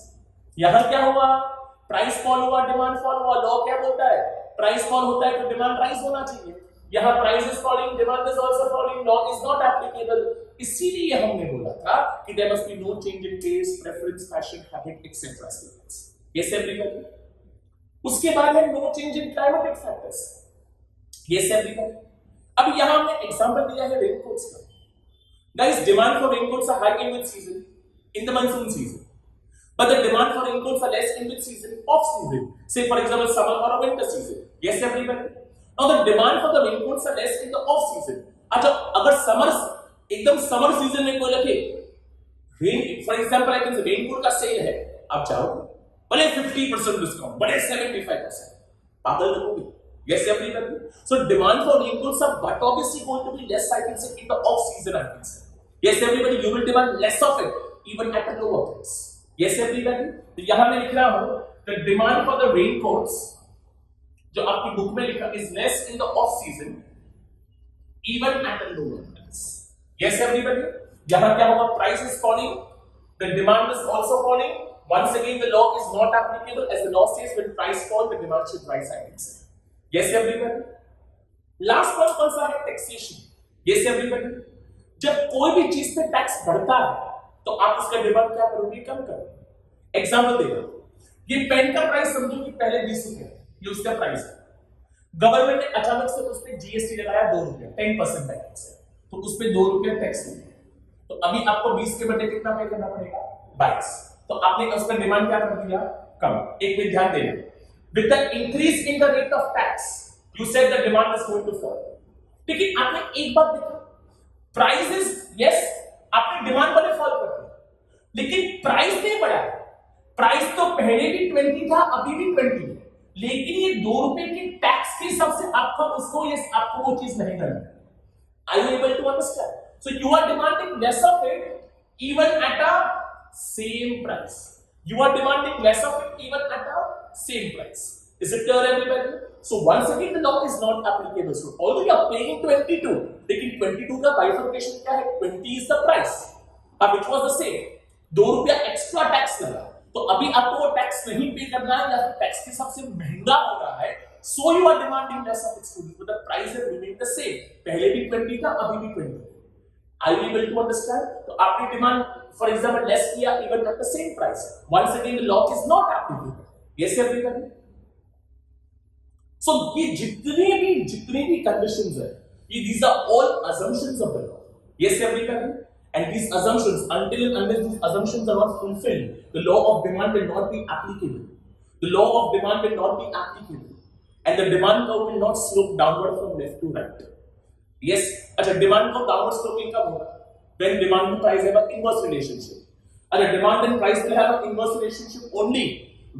यहां क्या हुआ? प्राइस फॉल हुआ, डिमांड फॉल हुआ. लॉ क्या बोलता है? प्राइस फॉल होता है तो डिमांड राइज होना चाहिए. यहां price is falling, demand is also falling, law is not applicable. इसीलिए हमने बोला था कि there must be no change in taste, preference, fashion, habit etcetera status. ये सब एवरीबॉडी. उसके बाद है no change in climatic factors. ये सब एवरीबॉडी. अब यहां हमने एग्जांपल दिया है रेनकोट्स का. Guys, demand for raincoats are high in which season? In the monsoon season. But the demand for raincoats are less in which season? Off season. Say for example summer or a winter season. Yes everybody. Now the demand for the raincoats are less in the off season. अच्छा, अगर समर एकदम समर सीजन में कोई रखे rain, for example I can से रेनकोट का सेल है, आप जाओ भले 50% डिस्काउंट, भले 75%, पागल लगोगे. Yes everybody. So demand for raincoats are but obviously going to be less, I can say, in the off season, I can say. Yes everybody, you will demand less of it even at a lower price. Yes everybody. तो यहां मैं लिख रहा हूं the demand for the raincoats जो आपकी बुक में लिखा is less in the off season even at a lower price. Yes everybody. यहां क्या होगा? Price is falling, the demand is also falling. Once again the law is not applicable as the law says when price fall the demand should rise, I can say. Yes everybody. Last one कौन सा है? Taxation. Yes everybody. जब कोई भी चीज पे टैक्स बढ़ता है तो आप उसका डिमांड क्या करोगे? कम करोगे. एग्जांपल देखो, ये पेन का प्राइस समझो कि पहले 20 रुपए, ये उसका प्राइस है. गवर्नमेंट ने अचानक से उस पे जीएसटी लगाया 2 रुपए, 10% टैक्स, तो उस पे 2 रुपए टैक्स दिया. तो अभी आपको 20 के बदले कितना पे करना पड़ेगा? 22. तो आपने उस पर डिमांड क्या कर दिया? कम. एक मिनट ध्यान देना, with the increase in the rate of tax you said the demand is going to fall. लेकिन आपने एक बात देखा, प्राइस इज यस, आपने डिमांड वाले फॉल कर दिया, लेकिन प्राइस नहीं बढ़ा. प्राइस तो पहले भी 20 था, अभी भी 20 है, लेकिन ये 2 रुपए के टैक्स के हिसाब से आपको उसको ये आपको वो चीज नहीं करनी. I you able to understand? So you are demanding less of it even at a same price. You are demanding less of it even at a same price. Is it clear everybody? So once again the law is not applicable. So although you are paying 22, लेकिन 22 का bifurcation क्या है? 20 is the price, which was the same. 2 रुपया एक्स्ट्रा टैक्स लगा, तो अभी आपको वो टैक्स नहीं पे करना है या फिर टैक्स के हिसाब से महंगा हो रहा है. So you are demanding less of its students, but the price has remained the same. पहले भी 20 था, अभी भी 20. Are you able to understand? तो आपने डिमांड फॉर एग्जांपल लेस किया even at the same price. Once again the law is not applicable. Yes everybody. So ये जितनी भी conditions है, these are all assumptions of the law. Yes everybody. And these assumptions, until and unless these assumptions are not fulfilled, the law of demand will not be applicable. The law of demand will not be applicable, and the demand curve will not slope downward from left to right. Yes, अच्छा demand curve downward sloping कब होगा? When demand and price have an inverse relationship. अच्छा demand and price will have an inverse relationship only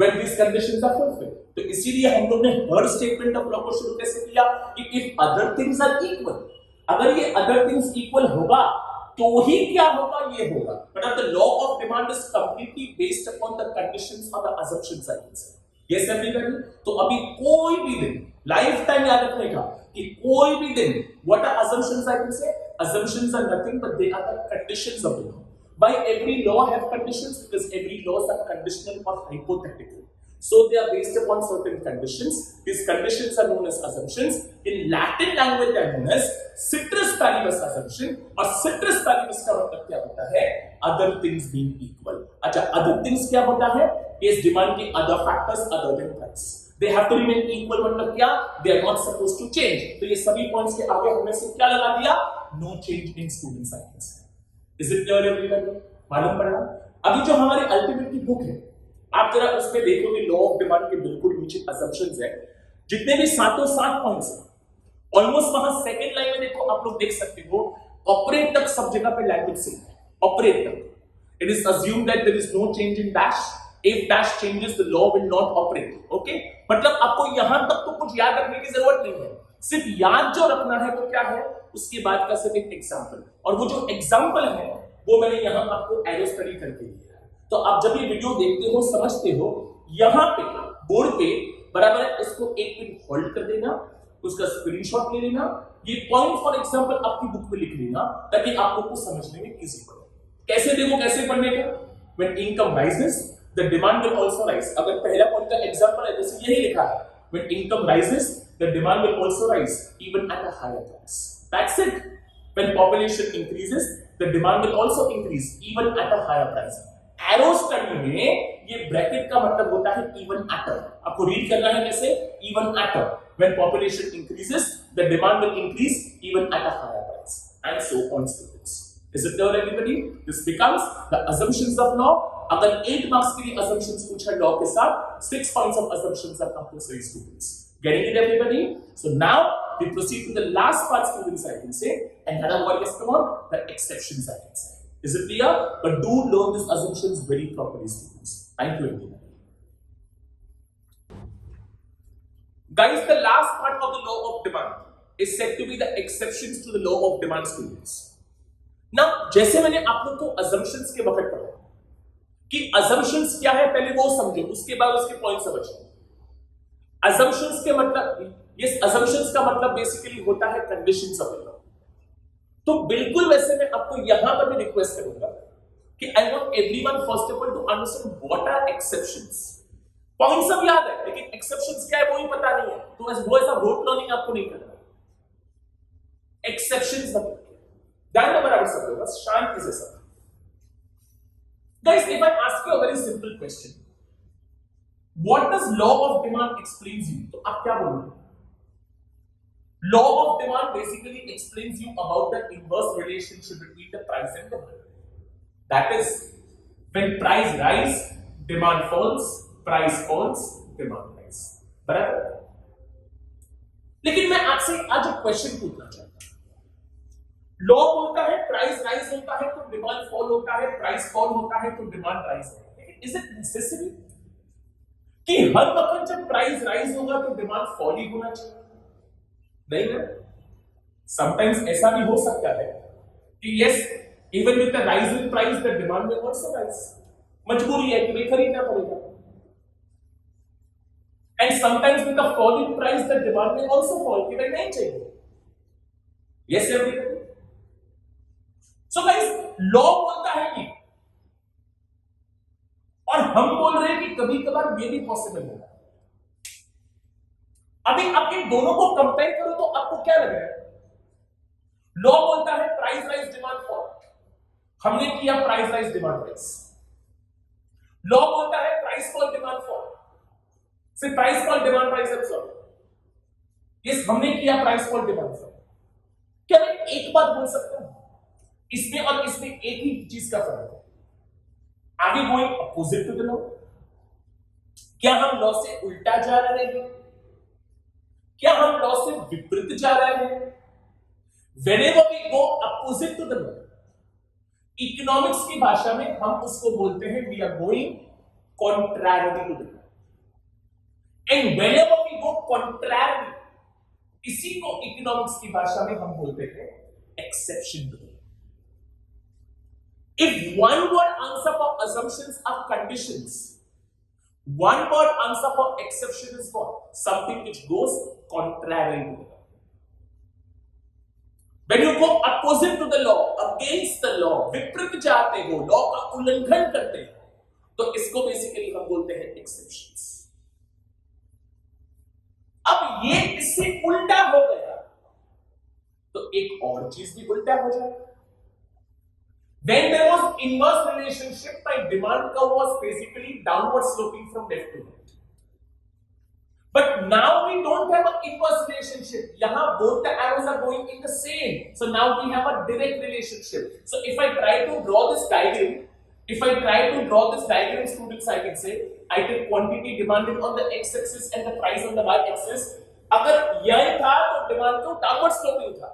when these conditions are fulfilled. तो इसीलिए हम लोग ने हर स्टेटमेंट ऑफ लॉ को शुरू कैसे किया कि if other things are equal, अगर ये अदर थिंग्स इक्वल होगा तो ही क्या होगा? ये होगा. But the law of demand is completely based upon the conditions और the assumptions, I can say. Yes everybody. तो अभी कोई भी दिन लाइफ टाइम याद रखने का कि कोई भी दिन what are assumptions, I can say assumptions are nothing but they are the conditions of the law. Why every law have conditions? Because every laws are conditional or hypothetical. So they are based upon certain conditions. These conditions are known as assumptions. In Latin language they are known as ceteris paribus assumption. और ceteris paribus का मतलब क्या होता है? Other things being equal. अच्छा, other things क्या होता है? Is demand के other factors other than price. They have to remain equal. मतलब क्या? They are not supposed to change. तो ये सभी points के आगे हमने से क्या लगा दिया? No change in student cycles. Is it clear everybody? मालूम पड़ा? अभी जो हमारी अल्टीमेट की बुक है, आप जरा उसमें देखोगे लॉ ऑफ डिमांड के बिल्कुल नीचे assumptions है, जितने भी सातों सात पॉइंट्स हैं, ऑलमोस्ट वहां सेकंड लाइन में देखो आप लोग देख सकते हो, ऑपरेट तक सब जगह पे लैंग्वेज सेम है. ऑपरेट तक it is assumed that there is no change in dash. If dash changes the law will not operate. Okay, मतलब आपको यहां तक तो कुछ याद रखने की जरूरत नहीं है. सिर्फ याद जो रखना है वो क्या है, उसके बाद का सिर्फ एक एग्जांपल, और वो जो एग्जांपल है वो मैंने यहां आपको एरो स्टडी करके दिया है. तो आप जब ये वीडियो देखते हो, समझते हो, यहां पे बोर्ड पे बराबर है, इसको एक मिनट होल्ड कर देना, उसका स्क्रीनशॉट ले लेना, ये पॉइंट फॉर एग्जांपल आपकी बुक में लिख लेना ताकि आपको कुछ समझने में इजी पड़े। कैसे देखो, कैसे पढ़ने का? When income rises, the demand will also rise. अगर पहला पॉइंट का एग्जांपल है, जैसे यही लिखा है, when income rises, the demand will also rise, even at a higher price. That's it. When population increases, the demand will also increase, even at a higher price. Arrow study में ये ब्रैकेट का मतलब होता है even at a. आपको रीड करना है कैसे? Even at a. When population increases, the demand will increase, even at a higher price, and so on so forth. Is it clear everybody? This becomes the assumptions of law. अगर 8 marks के लिए assumptions पूछा law के साथ, 6 points of assumptions are compulsory, students. Getting it everybody? So now we proceed to the last part, students, I can say, and another word is come on, the exceptions, I can say. Is it clear? But do learn these assumptions very properly, students. Thank you everybody. Guys, the last part of the law of demand is said to be the exceptions to the law of demand, students. ना जैसे मैंने आप लोग को assumptions के वक्त पढ़ा कि assumptions क्या है, पहले वो समझो, उसके बाद उसके पॉइंट समझो। assumptions के मतलब, ये assumptions का मतलब बेसिकली होता है conditions of law। तो बिल्कुल वैसे मैं आपको यहां पर भी रिक्वेस्ट करूंगा कि I want everyone first of all to understand what are exceptions। Point सब याद है, लेकिन exceptions क्या है वो ही पता नहीं है, तो वो ऐसा रोट लर्निंग आपको नहीं करना। exceptions मतलब ध्यान में बराबर सब बस शांति से सब। Guys, if I ask you a very simple question, what does law of demand explains you? तो आप क्या बोलोगे? Law of demand basically explains you about the inverse relationship between the price and demand. That is, when price rise, demand falls, price falls, demand rise. बराबर? लेकिन मैं आपसे आज एक क्वेश्चन पूछना चाहता हूं। लॉ बोलता है प्राइस राइज होता है तो डिमांड फॉल होता है, प्राइस फॉल होता है तो डिमांड राइज होता है, लेकिन इज इट नेसेसरी कि हर वक्त जब प्राइस राइज होगा तो डिमांड फॉल ही होना चाहिए? नहीं ना। समटाइम्स ऐसा भी हो सकता है कि yes, even with the rise in price the demand will also rise, मजबूरी है कि भाई खरीदना पड़ेगा। And sometimes with the fall in price the demand will also fall, कि भाई नहीं चाहिए। Yes everybody. So guys, law बोलता है कि, और हम बोल रहे हैं कि कभी कभार ये भी पॉसिबल होगा। अभी आप इन दोनों को कंपेयर करो तो आपको क्या लग रहा है? लॉ बोलता है प्राइस राइज डिमांड फॉल, हमने किया price rise demand rise. Law बोलता है प्राइस फॉल डिमांड फॉल, सिर्फ price fall demand rise absorb. Yes, हमने किया प्राइस फॉल डिमांड फॉल। क्या मैं एक बात बोल सकता हूं, इसमें और इसमें एक ही चीज का फर्क है, आगे going opposite to the law. क्या हम लॉ से उल्टा जा रहे हैं? क्या हम लॉ से विपरीत जा रहे हैं? Whenever we go opposite to the law, economics की भाषा में हम उसको बोलते हैं we are going contrary to the law, and whenever we go contrary, इसी को इकोनॉमिक्स की भाषा में हम बोलते हैं exception to the law. If one word answer for assumptions are conditions, one word answer for exception is what? Something which goes contrary to the law. When you go opposite to the law, against the law, विपरीत जाते हो, लॉ का उल्लंघन करते हो, तो इसको बेसिकली हम बोलते हैं exceptions. अब ये इससे उल्टा हो गया तो एक और चीज भी उल्टा हो जाएगा। When there was inverse relationship, my demand curve was basically downward sloping from left to right. But now we don't have an inverse relationship. Yahan both the arrows are going in the same. So now we have a direct relationship. So if I try to draw this diagram, students, I can say I take quantity demanded on the x-axis and the price on the y-axis. अगर यह था तो डिमांड को डाउनवर्ड स्लोपिंग था,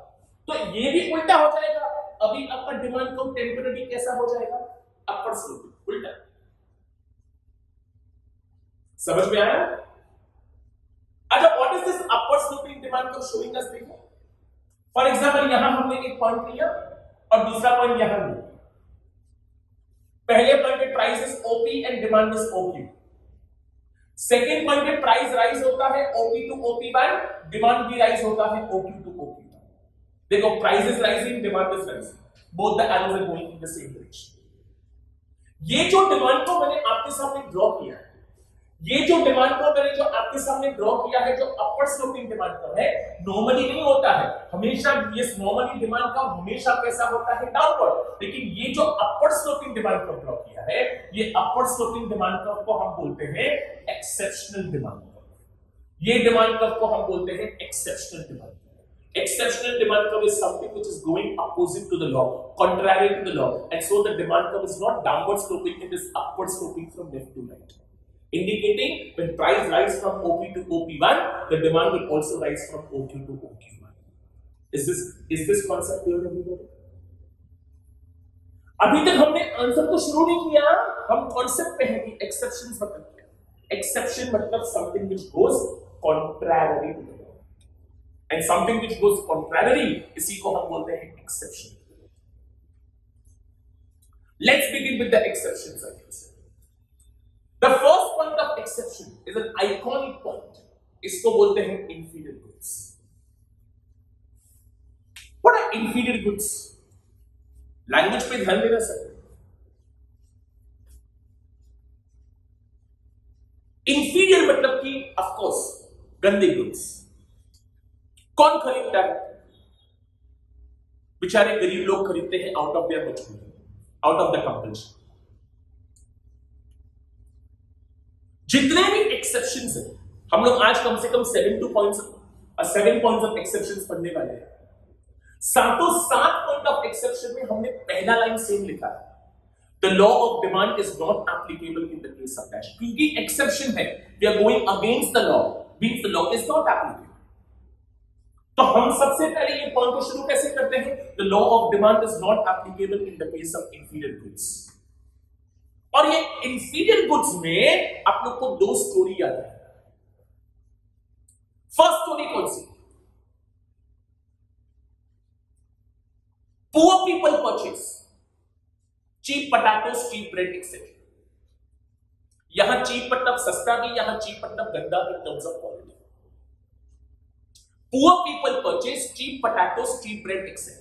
तो ये भी उल्टा हो जाएगा। अभी आपका डिमांड को टेम्पररी कैसा हो जाएगा? अपवर्ड स्लोपिंग, उल्टा। समझ में आया? अच्छा, what is this upward sloping demand को शोइंग अस? देखो, फॉर एग्जांपल यहां हमने एक पॉइंट लिया और दूसरा पॉइंट यहां लिया। पहले पॉइंट पे price is OP and demand is OQ. Second point पे प्राइस राइज होता है OP टू OP1, डिमांड भी राइज होता है OQ टू OP1। देखो price is rising, demand is rising, both the arrows are going in the same direction. ये जो डिमांड को मैंने आपके सामने ड्रॉ किया है, ये जो डिमांड को मैंने जो आपके सामने ड्रॉ किया है, जो अपवर्ड स्लोपिंग डिमांड कर्व है, नॉर्मली नहीं होता है हमेशा। ये नॉर्मली डिमांड कर्व हमेशा कैसा होता है, डाउनवर्ड। लेकिन ये जो upward sloping demand curve draw किया है, ये अपवर्ड स्लोपिंग डिमांड कर्व को हम बोलते हैं एक्सेप्शनल डिमांड कर्व। ये डिमांड कर्व को हम बोलते हैं exceptional demand curve. Exceptional demand curve is something which is going opposite to the law, contrary to the law, and so the demand curve is not downward sloping, it is upward sloping from left to right, indicating when price rise from OP to OP1, the demand will also rise from OQ to OQ1. Is this concept clear everybody? अभी तक हमने आंसर तो शुरू नहीं किया, हम कॉन्सेप्ट पे हैं कि एक्सेप्शन मतलब क्या है। एक्सेप्शन मतलब something which goes contrary to the law, and something which goes contrary, इसी को हम बोलते हैं exception. Let's begin with the exceptions, I guess. The first point of exception is an iconic point. इसको बोलते हैं inferior goods. What are inferior goods? Language पे ध्यान देना सर। Inferior मतलब कि of course गंदे goods। कौन खरीदता है? बेचारे गरीब लोग खरीदते हैं आउट ऑफ देयर मजबूरी, आउट ऑफ द कंपल्शन। जितने भी एक्सेप्शंस हैं, हम लोग आज कम से कम 7 पॉइंट्स ऑफ एक्सेप्शंस पढ़ने वाले हैं। सातों 7 पॉइंट ऑफ एक्सेप्शन में हमने पहला लाइन सेम लिखा है, the law of demand is not applicable in the case of dash. क्योंकि एक्सेप्शन है, we are going against the law, means the law is not applicable. तो हम सबसे पहले ये पॉइंट को शुरू कैसे करते हैं, the law of demand is not applicable in the case of inferior goods. और ये इंफीरियर गुड्स में आप लोग को 2 स्टोरी याद है। फर्स्ट स्टोरी कौन सी? Poor people purchase cheap potatoes, cheap bread etcetera. यहां चीप मतलब सस्ता भी, यहां चीप मतलब गंदा in terms of quality. Poor people purchase cheap potatoes, cheap bread, etc.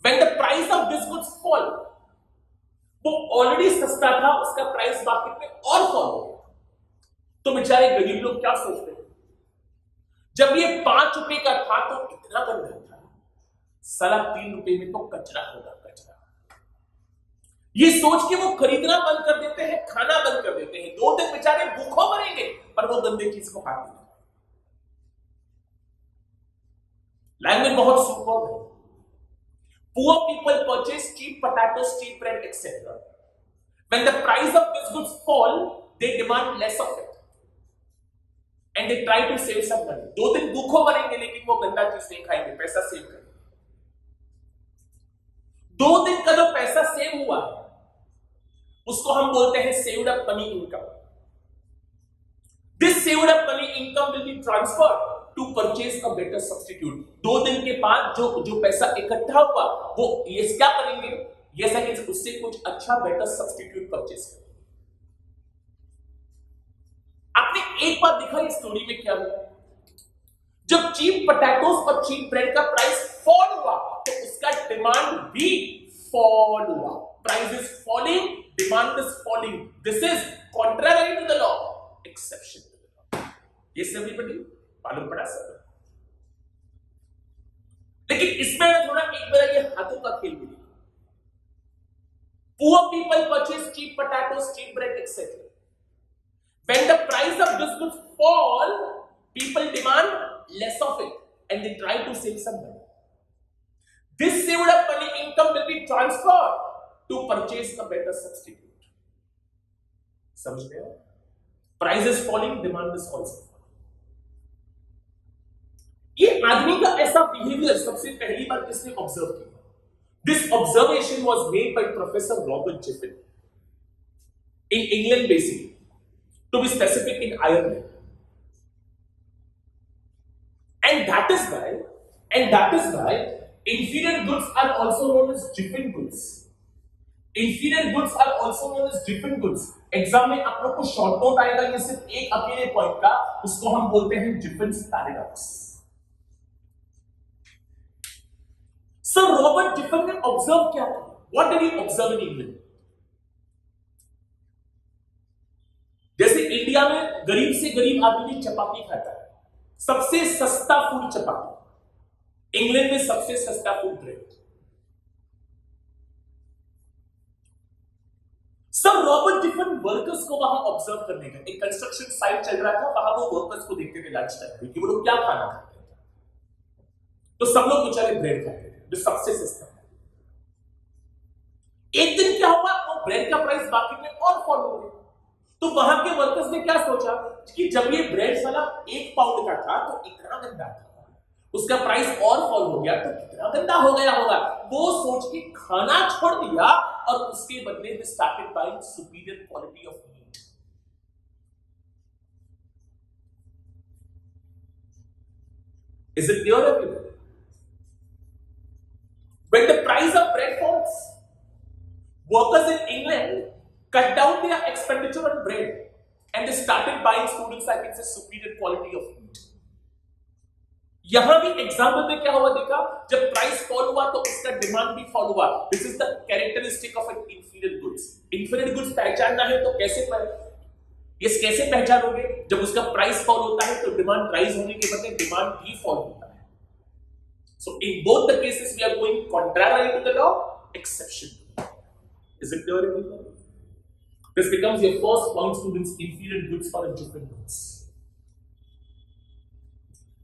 When the price of these goods fall, वो ऑलरेडी सस्ता था, उसका प्राइस मार्केट में और फॉल हो गया, तो बेचारे गरीब लोग क्या सोचते हैं, जब ये 5 रुपए का था तो इतना गंदा था, साला 3 रुपए में तो कचरा होगा, कचरा। ये सोच के वो खरीदना बंद कर देते हैं, खाना बंद कर देते हैं। 2 दिन बेचारे भूखों मरेंगे, पर वो गंदे चीज को खा लेंगे। लैंग्वेज बहुत सुपर है। Poor people purchase cheap potatoes, cheap bread, etc. When the price of these goods fall, they demand less of it, and they try to save some money. 2 दिन भूखों मरेंगे, लेकिन वो गंदा चीज नहीं खाएंगे, पैसा सेव करेंगे। 2 दिन का जो पैसा सेव हुआ है, उसको हम बोलते हैं saved up money income. This saved up money income will be transferred to purchase a better substitute. 2 दिन के बाद जो पैसा इकट्ठा हुआ, वो ये क्या करेंगे, ये सेकंड उससे कुछ अच्छा बेटर सब्स्टिट्यूट परचेस करेंगे। आपने एक बार देखा ये स्टोरी में क्या हुआ, जब चीप पोटैटोस और चीप ब्रेड का प्राइस फॉल हुआ, तो उसका डिमांड भी फॉल हुआ। Price is falling, demand is falling, this is contrary to the law, exception. ये सभी बड़ी मालूम पड़ा सब, लेकिन इसमें थोड़ा एक बार ये हाथों का खेल भी। Poor people purchase cheap potatoes, cheap bread, etc. When the price of these goods fall, people demand less of it, and they try to save some money. This saved up money income will be transferred to purchase a better substitute. समझ गए? Price is falling, demand is also falling. ये आदमी का ऐसा बिहेवियर सबसे पहली बार किसने ऑब्जर्व किया? This observation was made by professor Robert Giffen in England, basically to be specific in Ireland, and that is why inferior goods are also known as Jiffin goods. Inferior goods are also known as different goods. Exam में आप लोग को शॉर्ट नोट आएगा ये सिर्फ एक अकेले पॉइंट का, उसको हम बोलते हैं डिफरेंस पैराडॉक्स. सर रॉबर्ट डिफन ने ऑब्जर्व क्या किया? What did he observe in England? जैसे इंडिया में गरीब से गरीब आदमी चपाती खाता है, सबसे सस्ता फूड चपाती. इंग्लैंड में सबसे सस्ता food bread. Sir Robert Giffen workers को वहां ऑब्जर्व करने गए. एक कंस्ट्रक्शन साइट चल रहा था, वहां वो वर्कर्स को देखते थे लंच टाइम पे कि वो लोग क्या खाना खाते हैं. तो सब लोग बेचारे ब्रेड खाते थे जो सबसे सस्ता है. एक दिन क्या हुआ, वो ब्रेड का प्राइस बाकी में और फॉल हो गया. तो वहां के वर्कर्स ने क्या सोचा कि जब ये ब्रेड साला 1 पाउंड का था तो इतना गंदा था, उसका प्राइस और फॉल हो गया तो कितना गंदा हो गया होगा. वो सोच के खाना छोड़ दिया और उसके बदले में started buying superior quality of meat. Is it clear everyone? When the price of bread falls, workers in England cut down their expenditure on bread and they started buying students I think say superior quality of meat. यहां भी एग्जाम्पल में क्या हुआ देखा, जब प्राइस फॉल हुआ तो उसका डिमांड भी फॉल हुआ. This is the characteristic of N inferior goods. Inferior goods पहचानना है तो कैसे पहचानोगे? जब उसका प्राइस फॉल होता है तो डिमांड राइज होने के बदले डिमांड भी फॉल होता है. So in both the cases we are going contrary to the law, exception. Is it clear everyone? This becomes your first point students, inferior goods for different goods.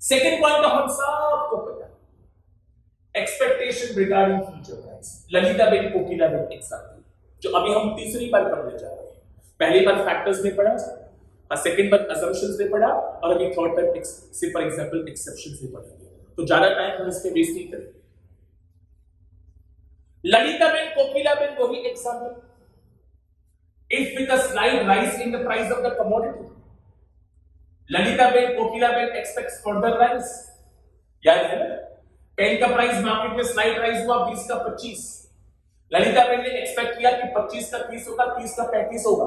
Second point तो हम सबको पता है, expectation regarding future price. Lalitaben Kokilaben example जो अभी हम तीसरी बार पढ़ने जा रहे हैं. पहली बार फैक्टर्स में पढ़ा, सेकेंड बार असम्पशंस में पढ़ा और अभी थर्ड बार से फॉर एग्जांपल एक्सेप्शंस में पढ़ेंगे. तो ज्यादा टाइम हम इस पे वेस्ट नहीं करेंगे. ललिताबेन कोकिलाबेन वही example. If with a slight rise in the price of the commodity, Lalitaben Kokilaben expects further rise. याद है ना, पेन का प्राइस मार्केट में स्लाइड राइज हुआ 20 का 25. ललिताबेन ने एक्सपेक्ट किया कि 25 का 30 होगा, 30 का 35 होगा.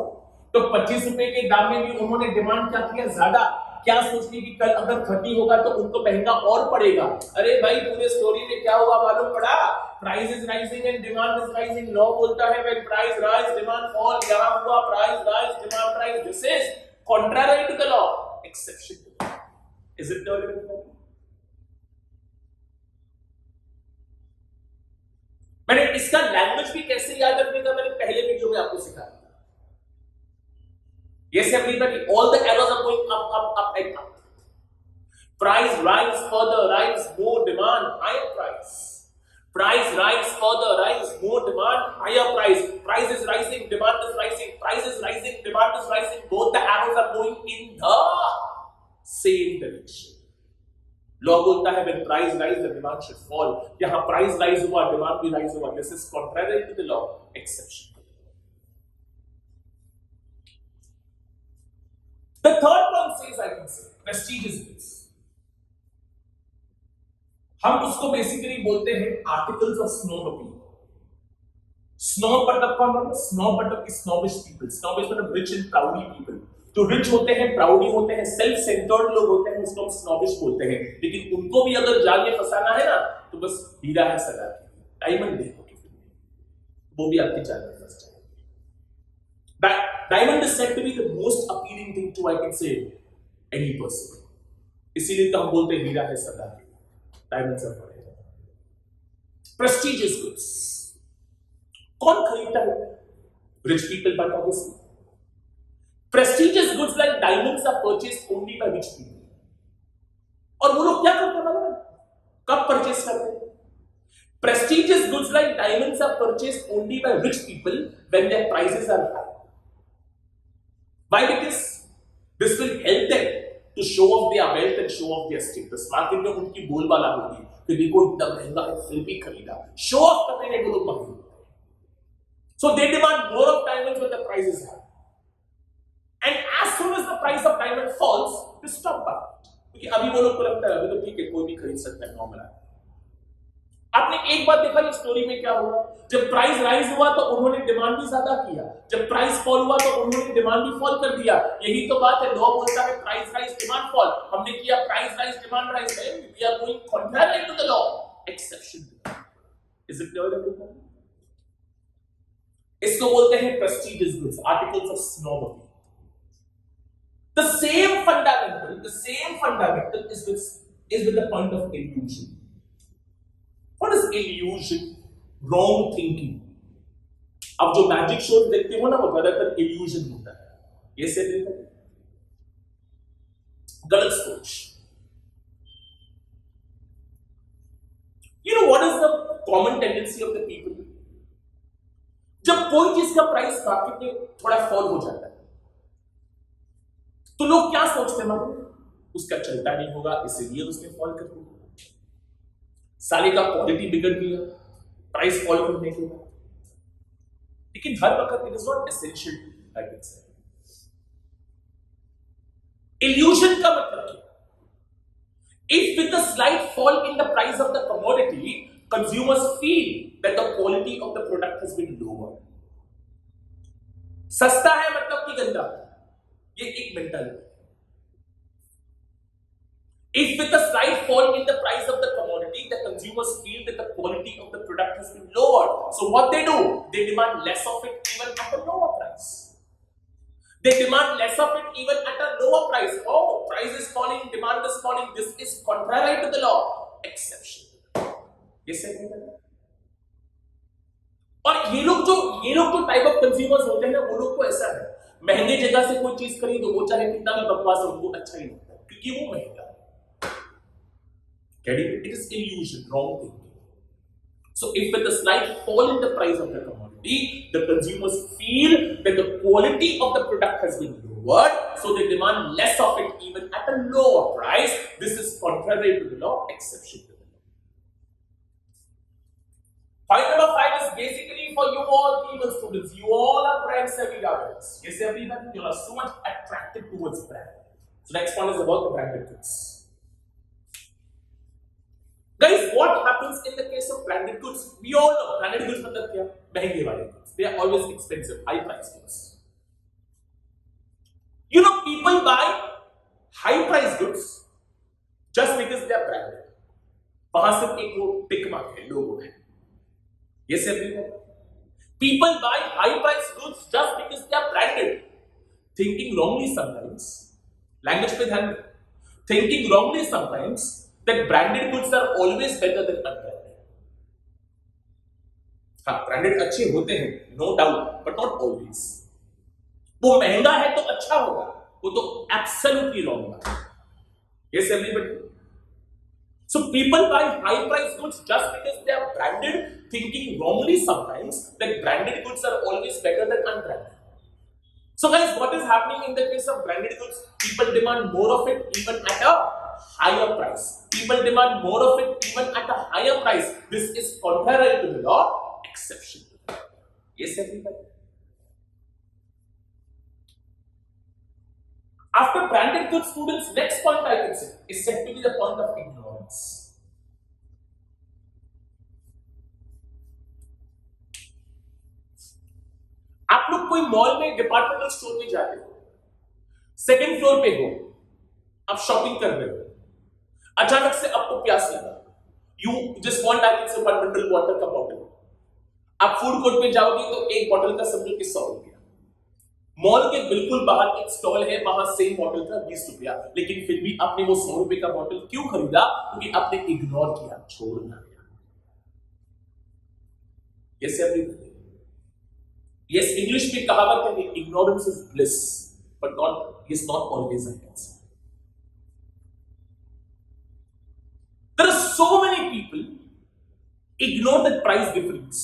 तो 25 रुपए के दाम में भी उन्होंने डिमांड क्या किया, ज्यादा. क्या सोचती कि कल अगर 30 होगा तो उनको महंगा और पड़ेगा. अरे भाई पूरे स्टोरी में क्या हुआ मालूम पड़ा? Price is rising and demand is rising. Law बोलता है when price rise demand fall. यहां हुआ price rise demand rise. This is contrary to the law, exception. Is it clear? मैंने इसका लैंग्वेज भी कैसे याद रखने का मैंने पहले वीडियो में आपको सिखाया. Yes everybody, all the arrows are going up and up. Price rise further, rise more demand, higher price. Price rise further, rise more demand, higher price. Price is rising, demand is rising. Price is rising, demand is rising. Both the arrows are going in the same direction. Law बोलता है when price rise, the demand should fall. यहाँ price rise हुआ, demand भी rise हुआ. This is contrary to the law, exception. The third one says, I can say, prestigious goods. हम उसको बेसिकली बोलते हैं articles of snob appeal. Snob मतलब कौन है? स्नोब मतलब स्नोबिश पीपल. स्नोबिश मतलब रिच एंड प्राउडी पीपल. जो रिच होते हैं, प्राउडी होते हैं, सेल्फ सेंटर्ड लोग होते हैं, उसको हम स्नोबिश बोलते हैं. लेकिन उनको भी अगर जाल में फंसाना है ना तो बस हीरा है सदा की, डायमंड देखो, वो भी आपकी जाल में फंस जाएगा. Diamond is said to be the most appealing thing to, I can say, any person. इसीलिए तो हम बोलते हैं हीरा है सदा की, diamonds are forever. Prestigious goods कौन खरीदता है? Rich people, but obviously prestigious goods like diamonds are purchased only by rich people. और वो लोग क्या करते हैं मालूम है? कब परचेस करते हैं? Prestigious goods like diamonds are purchased only by rich people when their prices are high. Why? Because this will help them to show off their wealth and show off their status. Market में उनकी बोलबाला होगी कि देखो इतना महंगा है फिर भी खरीदा. शो ऑफ करने के लोग महंगे. So they demand more of diamonds when the price is high. And as soon as the price of diamond falls, they stop buying. क्योंकि अभी वो लोग को लगता है अभी तो ठीक है कोई भी खरीद सकता है, नॉर्मल है. आपने एक बात देखा, ये स्टोरी में क्या हुआ, जब प्राइस राइज हुआ तो उन्होंने डिमांड भी ज्यादा किया, जब प्राइस फॉल हुआ तो उन्होंने डिमांड भी फॉल कर दिया। यही तो बात है, लॉ बोलता है प्राइस राइज डिमांड फॉल, हमने किया price rise demand rise, we are going contrary to the law, exception. Is it clear everyone? इसको बोलते हैं prestigious goods, articles of snobbery. The same fundamental is with the point of illusion. What is illusion? Wrong thinking. अब जो मैजिक शोज देखते हो ना, वो ज्यादातर illusion होता है, ये से देखो, गलत सोच। You know what is the common tendency of the people? जब कोई चीज का प्राइस मार्केट में थोड़ा फॉल हो जाता है तो लोग क्या सोचते हैं, उसका चलता नहीं होगा इसलिए उसने फॉल कर दिया, साले का क्वालिटी बिगड़ गया प्राइस फॉल करने के बाद। लेकिन हर वक्त it is not essential I can say. Illusion का मतलब क्या? If with the slight fall in the price of the commodity consumers feel that the quality of the product has been lower. सस्ता है मतलब कि गंदा, ये एक mentality. If with a slight fall in the price of the commodity, the consumers feel that the quality of the product has been lowered. So what they do? They demand less of it even at a lower price. They demand less of it even at a lower price. Oh, price is falling, demand is falling. This is contrary to the law. Exception. Yes, sir. और ये लोग जो टाइप ऑफ कंज्यूमर्स होते हैं ना, वो लोग को ऐसा है, महंगे जगह से कोई चीज खरीदो, वो चाहे कितना भी बकवास हो, उनको अच्छा ही लगता है क्योंकि वो महंगा है। It is illusion, wrong thinking. So if with a slight fall in the price of the commodity, the consumers feel that the quality of the product has been lowered, so they demand less of it even at a lower price. This is contrary to the law, exception to the law. Point number 5 is basically for you all people students. You all are brand savvy guys. Yes, everyone, you are so much attracted towards brand. So next one is about the branded goods. Guys, what happens in the case of branded goods? We all know branded goods मतलब क्या? महंगे वाले goods. They are always expensive, high price goods. You know, people buy high price goods just because they are branded. वहां सिर्फ एक वो टिक मार्क है, लोगो है। Yes, everyone. People buy high price goods just because they are branded. Thinking wrongly sometimes. Language पे ध्यान दो. Thinking wrongly sometimes that branded goods are always better than unbranded. हाँ, branded अच्छे होते हैं, no doubt, but not always. वो महंगा है तो अच्छा होगा, वो तो absolutely wrong बात है। Yes, everybody. So people buy high price goods just because they are branded, thinking wrongly sometimes that branded goods are always better than unbranded. So guys, what is happening in the case of branded goods? People demand more of it even at a higher price. People demand more of it even at a higher price. This is contrary to the law, exception to the law. Yes, everybody. After branded goods, students, next point I can say is said to be the point of ignorance. आप लोग कोई मॉल में, डिपार्टमेंटल स्टोर में जाते हो, सेकेंड फ्लोर पे हो, आप शॉपिंग कर रहे हो, अचानक से आपको प्यास लगा, you just want I can से 1 मिनरल वाटर का बॉटल। आप फूड कोर्ट में जाओगे तो एक बॉटल का समझो कि 100 रुपया। मॉल के बिल्कुल बाहर एक स्टॉल है, वहां सेम बॉटल का 20 रुपया, लेकिन फिर भी आपने वो 100 रुपए का बॉटल क्यों खरीदा? क्योंकि आपने इग्नोर किया, छोड़ना गया। यस एवरीवन, यस, इंग्लिश में कहावत है, ignorance is bliss but not is not always I can से। There are so many people ignore the price difference,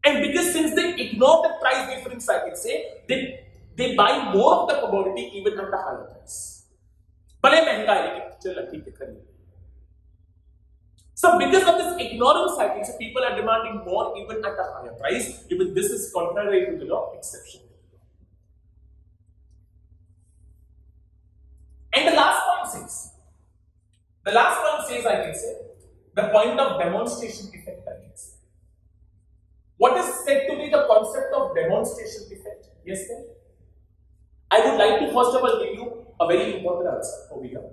and because since they ignore the price difference, I can say they buy more of the commodity even at a higher price. भले महंगा है लेकिन चलो ठीक है खरीद। So because of this ignorance, I can say people are demanding more even at a higher price. Even this is contrary to the law, exception. And the last point says, I can say, The point of demonstration effect, I can say. What is said to be the concept of demonstration effect? Yes, sir? I would like to first of all give you a very important answer over here.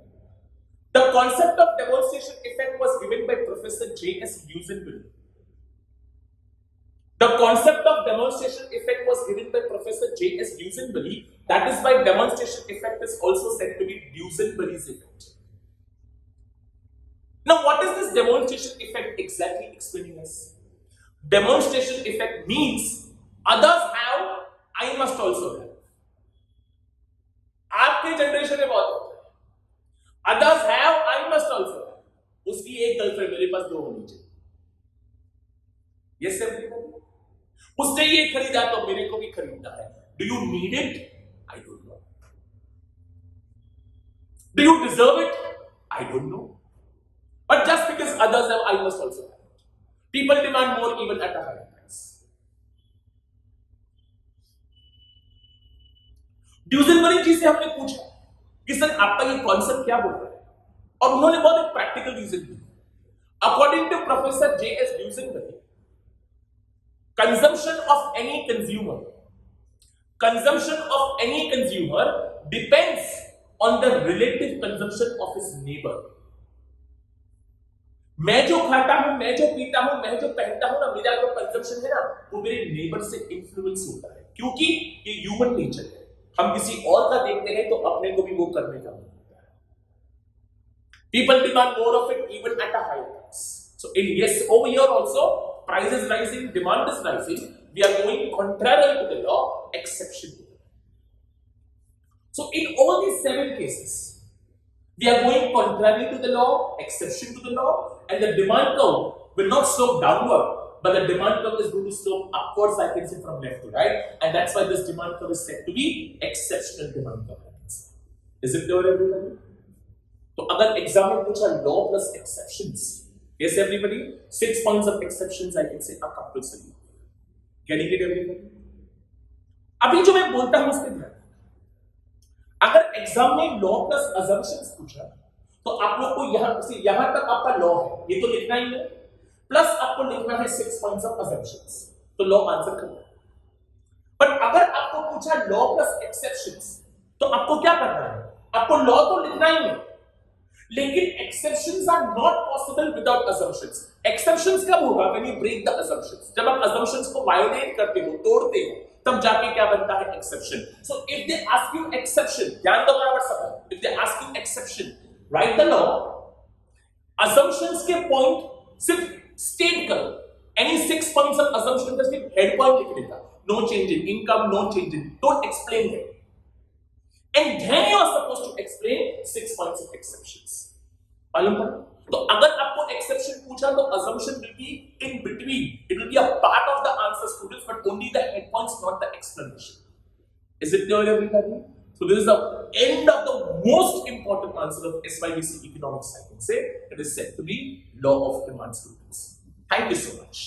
The concept of demonstration effect was given by Professor J.S. Duisenberry. The concept of demonstration effect was given by Professor J.S. Duisenberry. That is why demonstration effect is also said to be Duisenberry's effect. Now, what is this demonstration effect exactly explaining us? Demonstration effect means others have, I must also have. आपके जनरेशन में बहुत होता है. Others have, I must also have. उसकी एक गर्लफ्रेंड, मेरे पास दो होनी चाहिए. Yes, everybody. उसने ये खरीदा तो मेरे को भी खरीदना है. Do you need it? I don't know. Do you deserve it? I don't know. But just because others have, I must also have it. People demand more even at a higher price. ड्यूसेनबरी जी से हमने पूछा कि सर आपका ये कॉन्सेप्ट क्या बोल रहा है, और उन्होंने बहुत एक प्रैक्टिकल रीजन दिया. According to professor J.S. Duesenberry, consumption of any consumer depends on the relative consumption of his neighbor. मैं जो खाता हूं, मैं जो पीता हूं, मैं जो पहनता हूं ना, मेरा जो कंजम्पशन है ना, वो मेरे नेबर से इन्फ्लुएंस होता है, क्योंकि ये ह्यूमन नेचर है. हम किसी और का देखते हैं तो अपने को भी वो करने का मन होता है. People demand more of it even at a higher price. So in yes, over here also, price is rising, demand is rising. We are going contrary to the law, exception to the law. So in all these 7 cases, we are going contrary to the law, exception to the law, and the demand curve will not slope downward, but the demand curve is going to slope upwards, I can say, from left to right, and that's why this demand curve is said to be exceptional demand curve. Is it clear, everybody? So, अगर एग्जाम में पूछा law plus exceptions, yes, everybody, 6 points of exceptions, I can say, are compulsory. Getting it, everybody? अभी जो मैं बोलता हूं उसके ध्यान. अगर एग्जाम में लॉ प्लस अजम्पशंस पूछा तो आप लोग को यहां तक आपका लॉ है, ये तो लिखना ही है, प्लस आपको लिखना है 6 पॉइंट्स ऑफ अजम्पशंस, तो लॉ आंसर करना है. बट अगर आपको पूछा लॉ प्लस एक्सेप्शंस तो आपको क्या करना है? आपको लॉ तो लिखना ही है, लेकिन exceptions are not possible without assumptions. Exceptions कब होगा? When you break the assumptions. जब आप अजम्पशंस को वायोलेट करते हो, तोड़ते हो, तब जाके क्या बनता है? Exception. So if they ask you exception, ध्यान दो बराबर सब. If they ask you exception, write the law. Assumptions के पॉइंट सिर्फ स्टेट करो. एनी 6 पॉइंट्स ऑफ अजम्पशन का सिर्फ हेड पॉइंट लिख देता. No change in income, no change in, don't explain it. And then you are supposed to explain 6 points of exceptions. मालूम पड़ा? तो अगर आपको exception पूछा तो assumption will be in between. It will be a part of the answer, students, but only the head points, not the explanation. Is it clear, everybody? So this is the end of the most important answer of SYBC economics, I can say. It is said to be law of demand, students. Thank you so much.